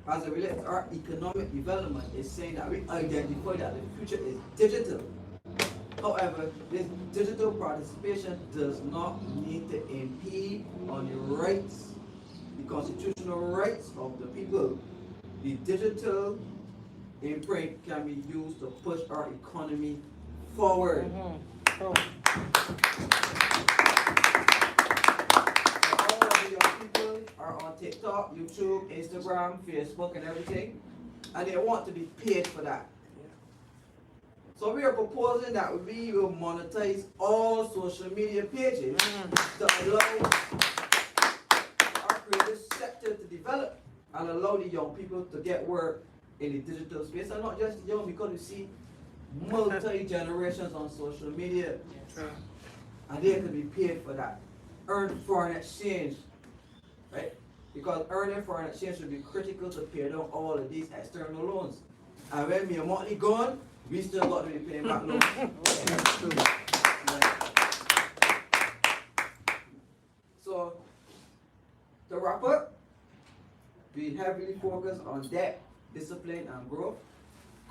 as it relates to our economic development, is saying that we identify that the future is digital. However, this digital participation does not need to impede on the rights, the constitutional rights of the people. The digital imprint can be used to push our economy forward. All of the young people are on TikTok, YouTube, Instagram, Facebook, and everything, and they want to be paid for that. So we are proposing that we will monetize all social media pages to allow our creative sector to develop and allow the young people to get work in the digital space, and not just the young, because we see multi-generations on social media, and they can be paid for that. Earn foreign exchange, right? Because earning foreign exchange should be critical to pay down all of these external loans. And when my money gone, we still got to be paying back loans. So, to wrap up, we heavily focus on debt, discipline, and growth,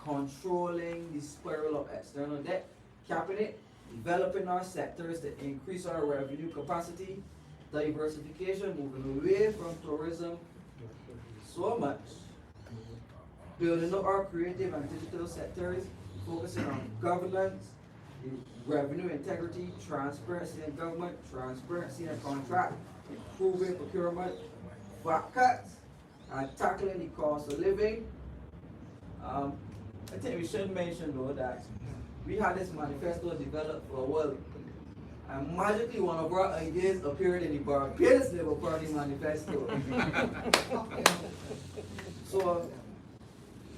controlling the spiral of external debt, capping it, developing our sectors to increase our revenue capacity, diversification, moving away from tourism so much, building up our creative and digital sectors, focusing on governance, revenue integrity, transparency in government, transparency in contract, improving procurement, VAT cuts, and tackling the cost of living. I think we should mention though that we had this manifesto developed for a while, and magically one of our ideas appeared in the Barbados Labour Party manifesto. So,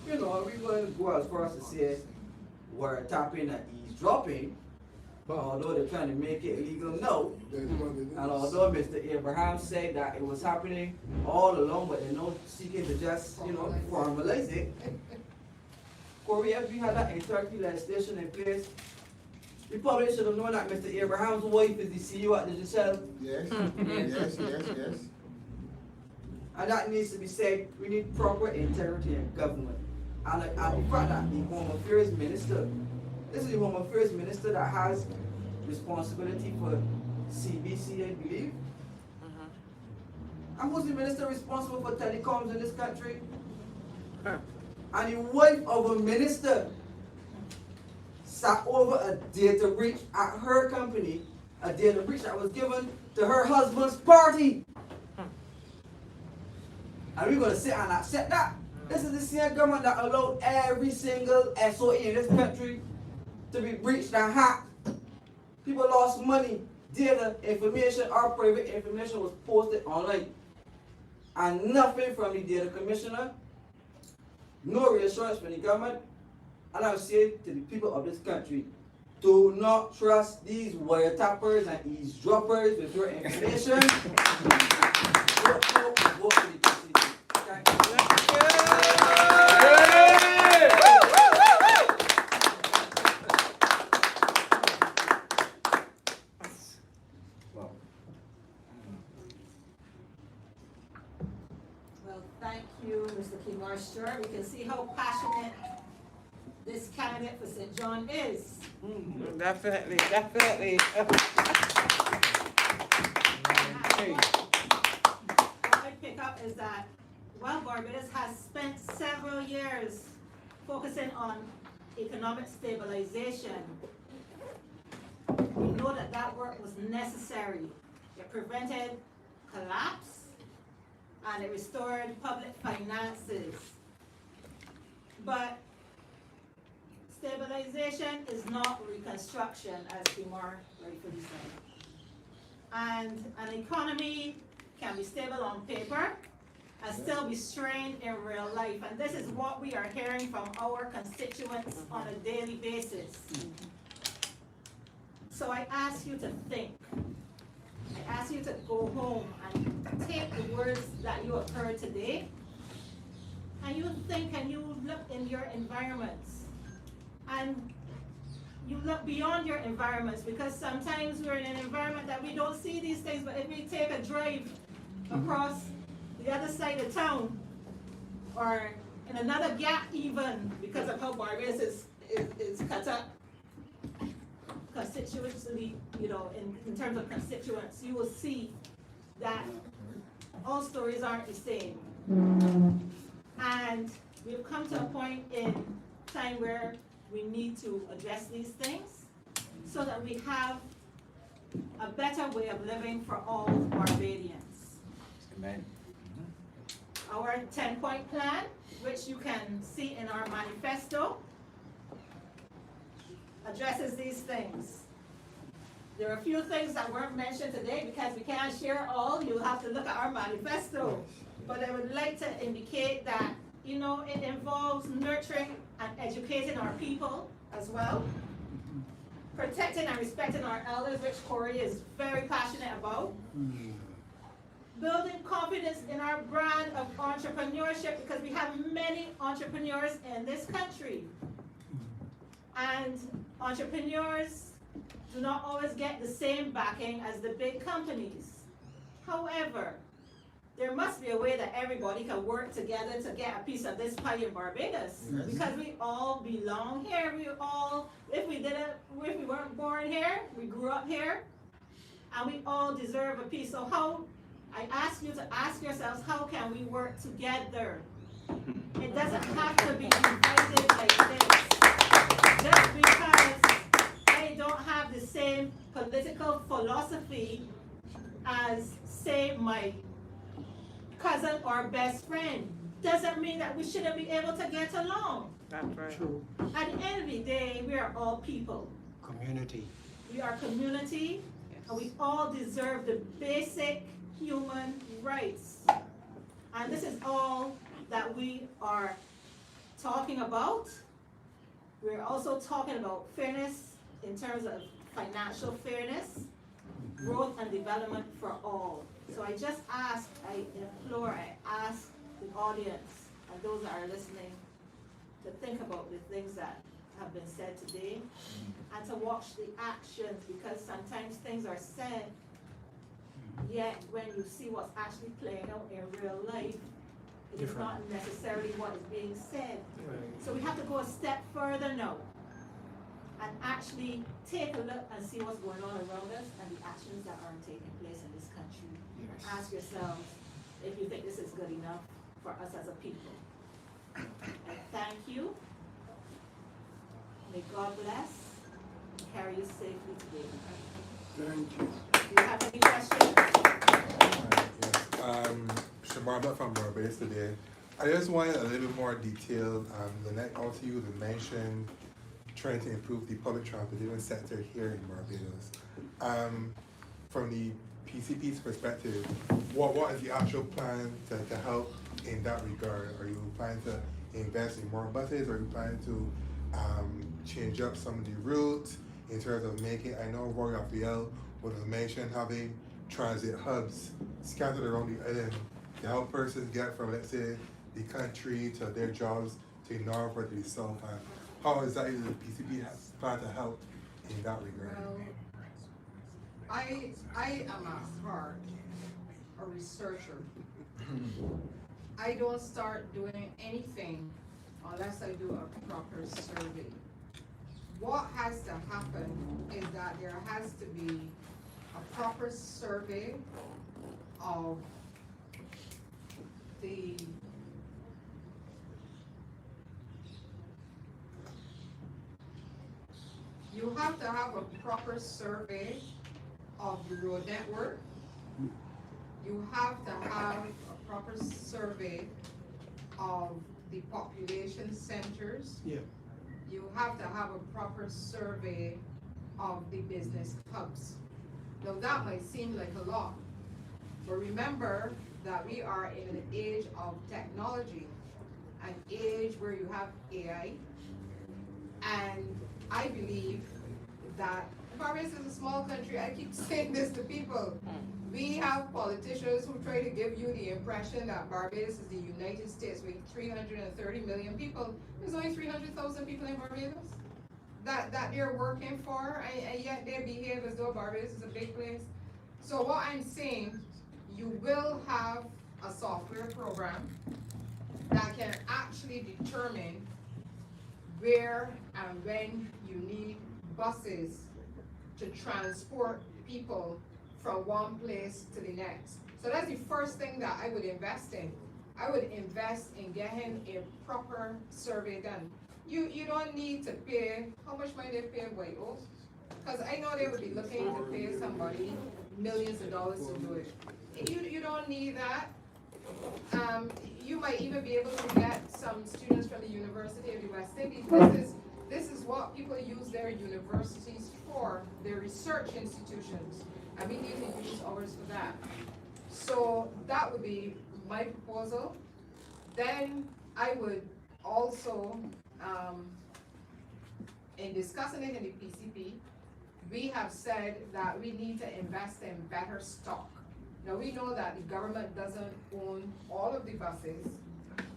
you know, we wouldn't go as far as to say we're tapping and eavesdropping, although they're trying to make it illegal now. And although Mr. Abraham said that it was happening all along, but they're not seeking to just, you know, formalize it. Korea, we had that interactive legislation in place. We probably should have known that Mr. Abraham's wife is the CEO at the Digital. Yes, yes. And that needs to be said. We need proper integrity in government. And the fact that the Home Affairs Minister, this is the Home Affairs Minister that has responsibility for CBC, I believe. And who's the minister responsible for telecoms in this country? And the wife of a minister sat over a data breach at her company, a data breach that was given to her husband's party. And we're going to sit and accept that. This is the same government that allowed every single SOE in this country to be breached and hacked. People lost money, data, information, our private information was posted online. And nothing from the data commissioner, no reassurance from the government. And I'm saying to the people of this country, Do not trust these wiretappers and eavesdroppers with your information. Vote no, vote for the PCP. Thank you. Well, thank you, Mr. Keymarster. We can see how passionate this candidate for St. John is. Definitely, definitely. What I pick up is that, well, Barbados has spent several years focusing on economic stabilization. We know that that work was necessary. It prevented collapse and it restored public finances. But stabilization is not reconstruction, as Kimar rightfully said. And an economy can be stable on paper and still be strained in real life. And this is what we are hearing from our constituents on a daily basis. So I ask you to think. I ask you to go home and take the words that you have heard today, and you think and you look in your environments, and you look beyond your environments, because sometimes we're in an environment that we don't see these things, but if we take a drive across the other side of town, or in another gap even, because of how Barbados is cut up, constitutionally, you know, in terms of constituents, you will see that all stories aren't the same. And we've come to a point in time where we need to address these things so that we have a better way of living for all Barbadians. Amen. Our 10-point plan, which you can see in our manifesto, addresses these things. There are a few things that weren't mentioned today because we can't share all. You'll have to look at our manifesto. But I would like to indicate that, you know, it involves nurturing and educating our people as well, protecting and respecting our elders, which Corey is very passionate about, building confidence in our brand of entrepreneurship, because we have many entrepreneurs in this country. And entrepreneurs do not always get the same backing as the big companies. However, there must be a way that everybody can work together to get a piece of this pie in Barbados. Yes. Because we all belong here. We all, if we weren't born here, we grew up here, and we all deserve a piece. So how, I ask you to ask yourselves, how can we work together? It doesn't have to be divided like this. Just because I don't have the same political philosophy as, say, my cousin or best friend, doesn't mean that we shouldn't be able to get along. That's right. True. At the end of the day, we are all people. Community. We are community, and we all deserve the basic human rights. And this is all that we are talking about. We're also talking about fairness in terms of financial fairness, growth and development for all. So I just ask, I implore, I ask the audience and those that are listening to think about the things that have been said today and to watch the actions, because sometimes things are said, yet when you see what's actually playing out in real life, it is not necessarily what is being said. So we have to go a step further now and actually take a look and see what's going on around us and the actions that are taking place in this country. Ask yourselves if you think this is good enough for us as a people. I thank you. May God bless and carry you safely today. Thank you. Do you have any questions? Shamar, I'm not from Barbados today. I just wanted a little bit more detail. Lynette, also you mentioned trying to improve the public transportation sector here in Barbados. From the PCP's perspective, what is the actual plan to help in that regard? Are you planning to invest in more buses? Are you planning to change up some of the routes? in terms of making, I know Roy Raphael would have mentioned having transit hubs scattered around the island to help persons get from, let's say, the country to their jobs to the north or to the south. And how exactly does the PCP plan to help in that regard? Well, I am at heart a researcher. I don't start doing anything unless I do a proper survey. What has to happen is that there has to be a proper survey of the you have to have a proper survey of the road network. You have to have a proper survey of the population centers. Yeah. You have to have a proper survey of the business hubs. Now that might seem like a lot, but remember that we are in an age of technology, an age where you have AI, and I believe that Barbados is a small country. I keep saying this to people. We have politicians who try to give you the impression that Barbados is the United States with 330 million people. There's only 300,000 people in Barbados that they're working for, and yet they behave as though Barbados is a big place. So what I'm saying, you will have a software program that can actually determine where and when you need buses to transport people from one place to the next. So that's the first thing that I would invest in. I would invest in getting a proper survey done. You don't need to pay, how much money they pay White Oak? Because I know they would be looking to pay somebody millions of dollars to do it. You don't need that. You might even be able to get some students from the University of the West Indies. This is what people use their universities for, their research institutions. And we need to use ours for that. So that would be my proposal. Then I would also, in discussing it in the PCP, we have said that we need to invest in better stock. Now we know that the government doesn't own all of the buses,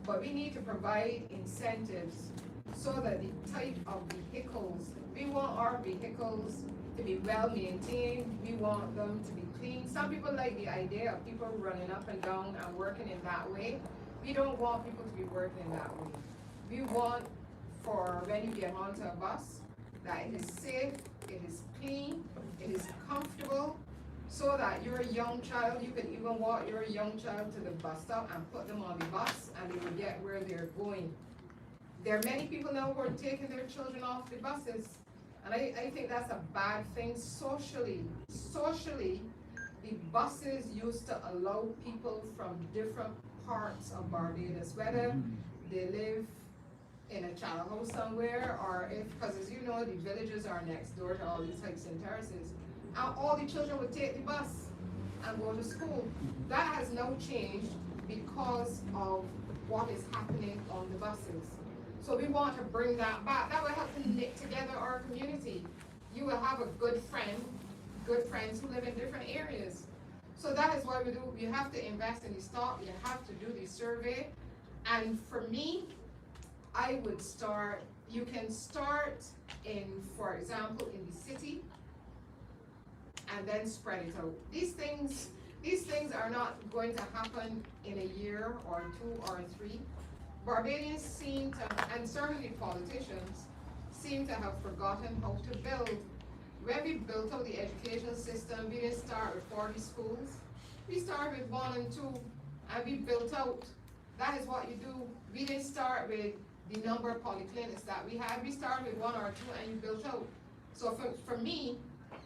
but we need to provide incentives so that the type of vehicles, we want our vehicles to be well maintained, we want them to be clean. Some people like the idea of people running up and down and working in that way. We don't want people to be working in that way. We want for when you get onto a bus, that it is safe, it is clean, it is comfortable, so that your young child, you can even walk your young child to the bus stop and put them on the bus and they will get where they're going. There are many people now who are taking their children off the buses, and I think that's a bad thing socially. Socially, the buses used to allow people from different parts of Barbados, whether they live in a child house somewhere, or if, because as you know, the villages are next door to all these heights and terraces, and all the children would take the bus and go to school. That has now changed because of what is happening on the buses. So we want to bring that back. That will help to knit together our community. You will have a good friends who live in different areas. So that is what we do. You have to invest in the stock, you have to do the survey. And for me, I would start, you can start in, for example, in the city, and then spread it out. These things are not going to happen in a year or two or three. Barbadians seem to, and certainly politicians, seem to have forgotten how to build. When we built out the education system, we didn't start with 40 schools. We started with 1 and 2, and we built out. That is what you do. We didn't start with the number of polyclinics that we had. We started with 1 or 2, and you built out. So for me,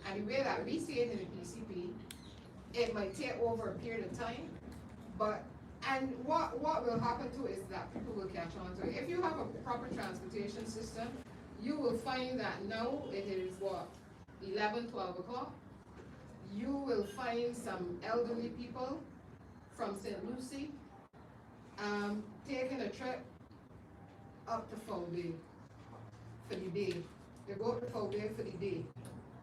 and the way that we see it in the PCP, it might take over a period of time, but, and what will happen too is that people will catch on to it. If you have a proper transportation system, you will find that now it is what, 11, 12 o'clock. You will find some elderly people from St. Lucie taking a trip up to Full Day for the day. they go to Toby for the day.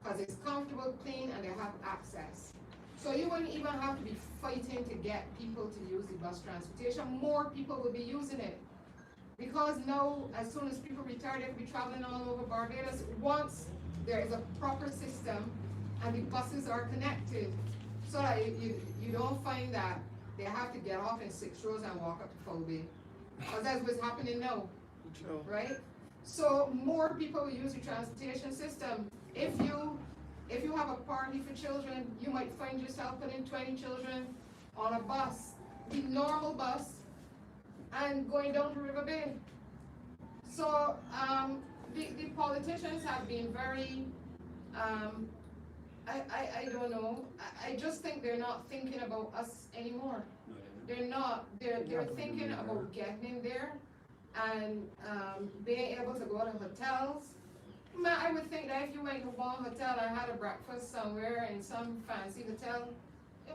Because it's comfortable, clean, and they have access. So you wouldn't even have to be fighting to get people to use the bus transportation. More people will be using it. Because now, as soon as people retire, they'll be traveling all over Barbados. Once there is a proper system and the buses are connected, so that you don't find that they have to get off in 6 rows and walk up to Foul Bay. Because that's what's happening now, True. right? So more people will use the transportation system. If you have a party for children, you might find yourself putting 20 children on a bus, the normal bus, and going down to River Bay. So the politicians have been very, I don't know, I just think they're not thinking about us anymore. They're not, they're thinking about getting in there and being able to go to hotels. Man, I would think that if you went to one hotel and had a breakfast somewhere in some fancy hotel,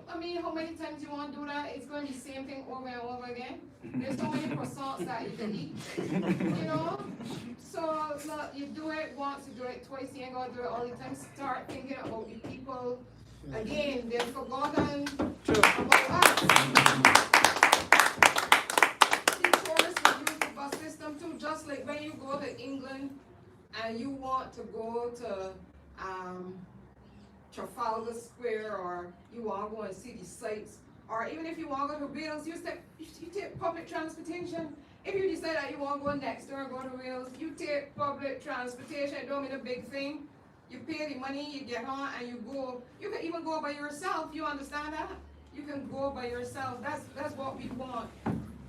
I mean, how many times you want to do that? It's going to be the same thing over and over again. There's so many croissants that you can eat, you know? So, look, you do it once, you do it twice, you ain't going to do it all the time. Start thinking about the people. Again, they've forgotten about us. The tourists will use the bus system too, just like when you go to England and you want to go to Trafalgar Square, or you want to go and see the sights, or even if you want to go to Wales, you take public transportation. If you decide that you want to go next door and go to Wales, you take public transportation. It don't mean a big thing. You pay the money, you get on, and you go. You can even go by yourself. You understand that? You can go by yourself. That's what we want.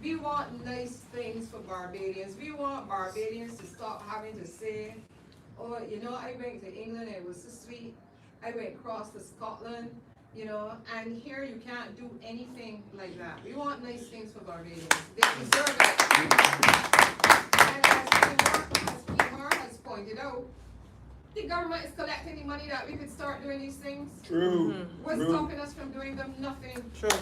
We want nice things for Barbadians. We want Barbadians to stop having to say, oh, you know, I went to England and it was so sweet. I went across to Scotland, you know, and here you can't do anything like that. We want nice things for Barbadians. They deserve it. And as Kimar has pointed out, the government is collecting the money that we could start doing these things. True. What's stopping us from doing them? Nothing. True.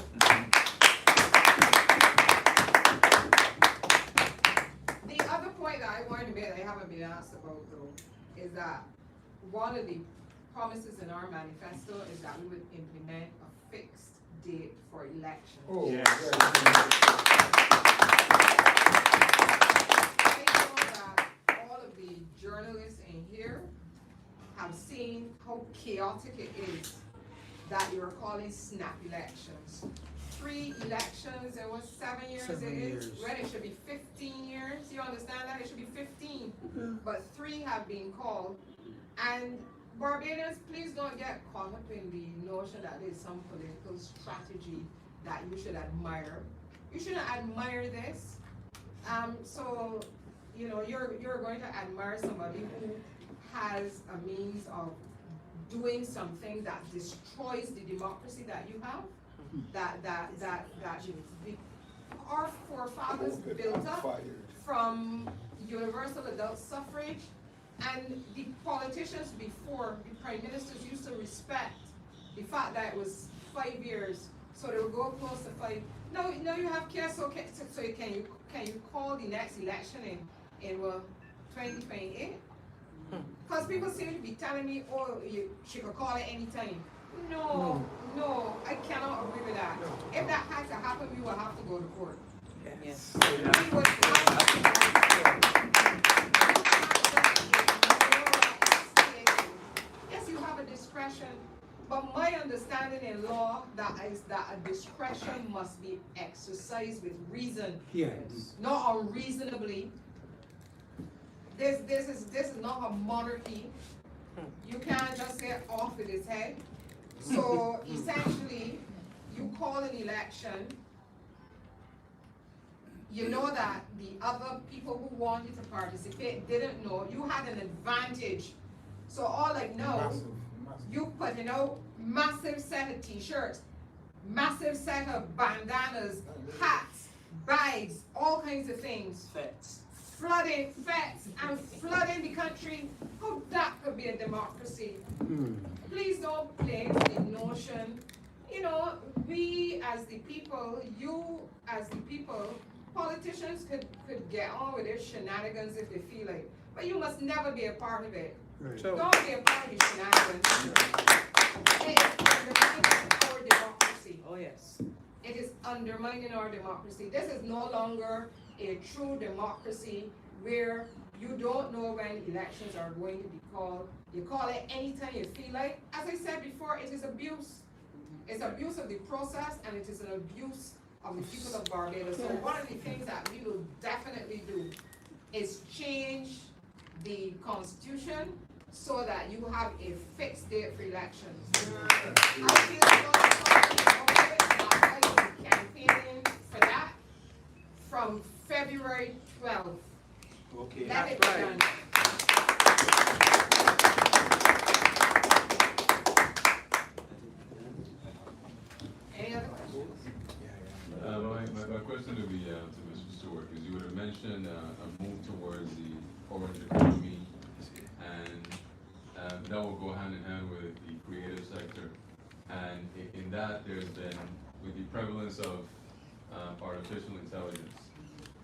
The other point that I wanted to make that I haven't been asked about though is that one of the promises in our manifesto is that we would implement a fixed date for elections. Oh, Yes. I know that all of the journalists in here have seen how chaotic it is that you're calling snap elections. 3 elections, it was 7 years, 7 it years. is, right? It should be 15 years, you understand that? It should be 15, but 3 have been called. And Barbadians, please don't get caught up in the notion that there's some political strategy that you should admire. You shouldn't admire this. So, you know, you're going to admire somebody who has a means of doing something that destroys the democracy that you have, our forefathers built up from universal adult suffrage. And the politicians before, the prime ministers, used to respect the fact that it was 5 years, so they would go close to 5. Now you have chaos. So can you call the next election in 2028? Because people seem to be telling me, oh, she could call it any time. No, I cannot agree with that. If that had to happen, we would have to go to court. Yes. We would have to discretion, but my understanding in law is that a discretion must be exercised with reason, Yes. not unreasonably. This is not a monarchy. You can't just get off with his head. So essentially, you call an election. You know that the other people who wanted to participate didn't know. You had an advantage. So all I know, you putting out massive set of t-shirts, massive set of bandanas, hats, bags, all kinds of things. Flooding feds and flooding the country. How that could be a democracy? Please don't play with the notion. You know, we as the people, you as the people, politicians could get on with their shenanigans if they feel like, but you must never be a part of it. True. Don't be a part of the shenanigans. It is undermining our democracy. Oh, yes. It is undermining our democracy. This is no longer a true democracy where you don't know when elections are going to be called. You call it anytime you feel like. As I said before, it is abuse. It's abuse of the process, and it is an abuse of the people of Barbados. So one of the things that we will definitely do is change the constitution so that you have a fixed date for elections. I feel I will be campaigning for that from February 12th. Okay. Let it be right. done. Any other questions? My question would be to Mr. Stewart, because you would have mentioned a move towards the orange economy, and that will go hand in hand with the creative sector. And in that, there's been, with the prevalence of artificial intelligence,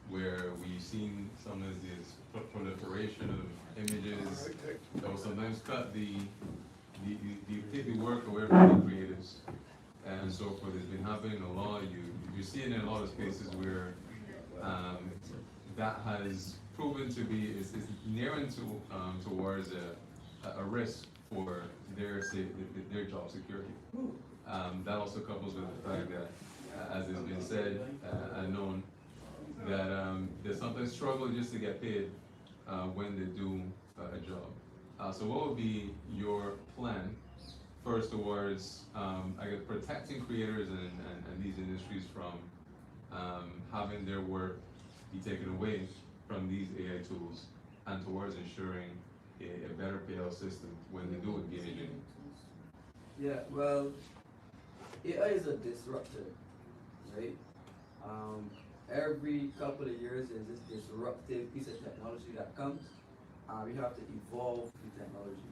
where we've seen some of this proliferation of images that will sometimes cut the work away from the creatives and so forth. It's been happening a lot. You're seeing in a lot of spaces where that has proven to be is nearing to towards a risk for their job security. That also couples with the fact that, as has been said and known, that they sometimes struggle just to get paid when they do a job. So what would be your plan first towards, I guess, protecting creators and these industries from having their work be taken away from these AI tools, and towards ensuring a better payout system when they do engage in? Yeah, well, AI is a disruptor, right? Every couple of years there's this disruptive piece of technology that comes, and we have to evolve the technology.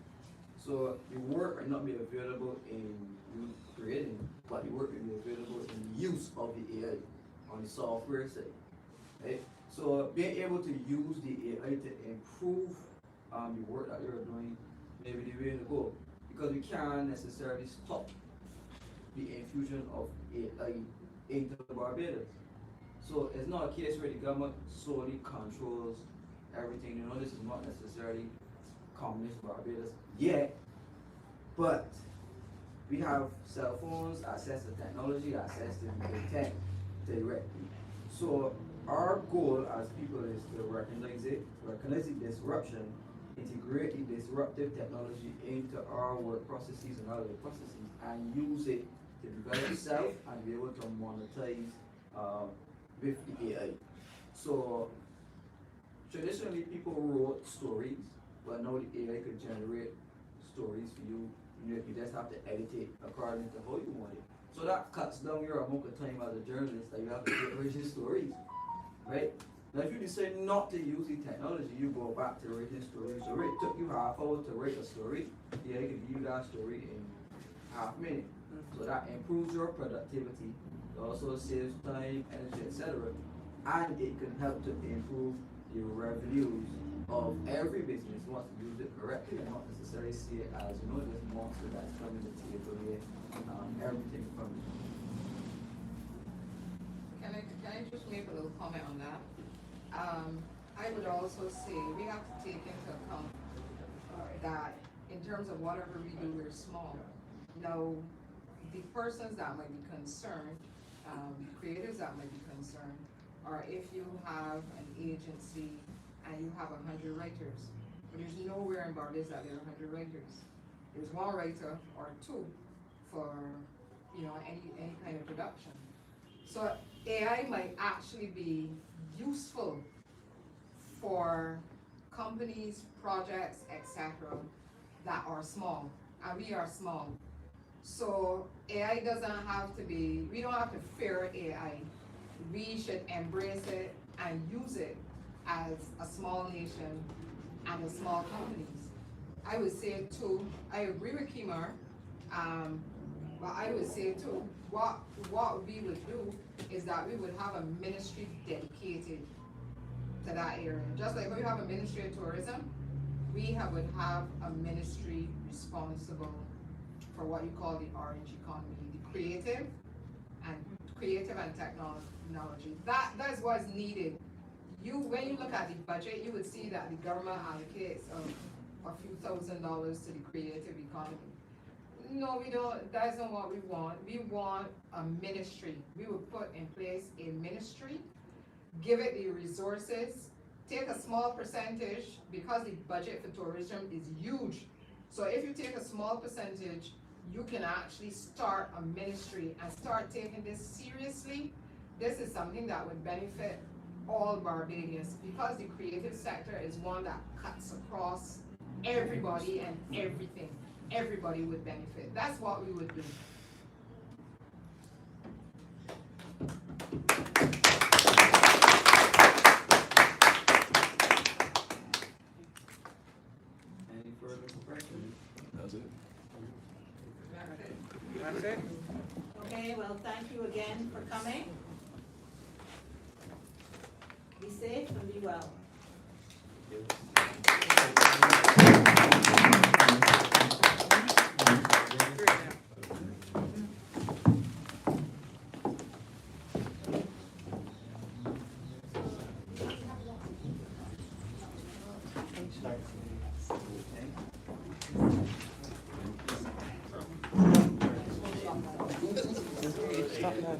So the work may not be available in you creating, but the work may be available in the use of the AI on the software side, right? So being able to use the AI to improve the work that you're doing may be the way to go, because we can't necessarily stop the infusion of AI into Barbados. So it's not a case where the government solely controls everything. You know, this is not necessarily communist Barbados yet, but we have cell phones, access to technology, access to the tech directly. So our goal as people is to recognize the disruption, integrate the disruptive technology into our work processes and other processes, and use it to develop itself and be able to monetize with the AI. So traditionally people wrote stories, but now the AI could generate stories for you. You just have to edit it according to how you want it. So that cuts down your amount of time as a journalist that you have to get original stories, right? Now if you decide not to use the technology, you go back to writing stories. So it took you half hour to write a story, the AI can give you that story in half a minute. So that improves your productivity. It also saves time, energy, etc. And it can help to improve the revenues of every business wants to use it correctly and not necessarily see it as, you know, this monster that's coming to take away everything from you. Can I just make a little comment on that? I would also say we have to take into account that in terms of whatever we do, we're small. Now, the persons that might be concerned, the creators that might be concerned, are if you have an agency and you have 100 writers, but there's nowhere in Barbados that there are 100 writers. There's one writer or two for, you know, any kind of production. So AI might actually be useful for companies, projects, etc. that are small, and we are small. So AI doesn't have to be, we don't have to fear AI. We should embrace it and use it as a small nation and as small companies. I would say too, I agree with Kimar, but I would say too, what we would do is that we would have a ministry dedicated to that area. Just like we have a ministry of tourism, would have a ministry responsible for what you call the orange economy, the creative and technology. That's what's needed. When you look at the budget, you would see that the government allocates a few $1,000s to the creative economy. No, we don't. That's not what we want. We want a ministry. We would put in place a ministry, give it the resources, take a small percentage, because the budget for tourism is huge. So if you take a small percentage, you can actually start a ministry and start taking this seriously. This is something that would benefit all Barbadians, because the creative sector is one that cuts across everybody and everything. Everybody would benefit. That's what we would do. Any further questions? That's it. That's it. Okay, well, thank you again for coming. Be safe and be well. Stop that.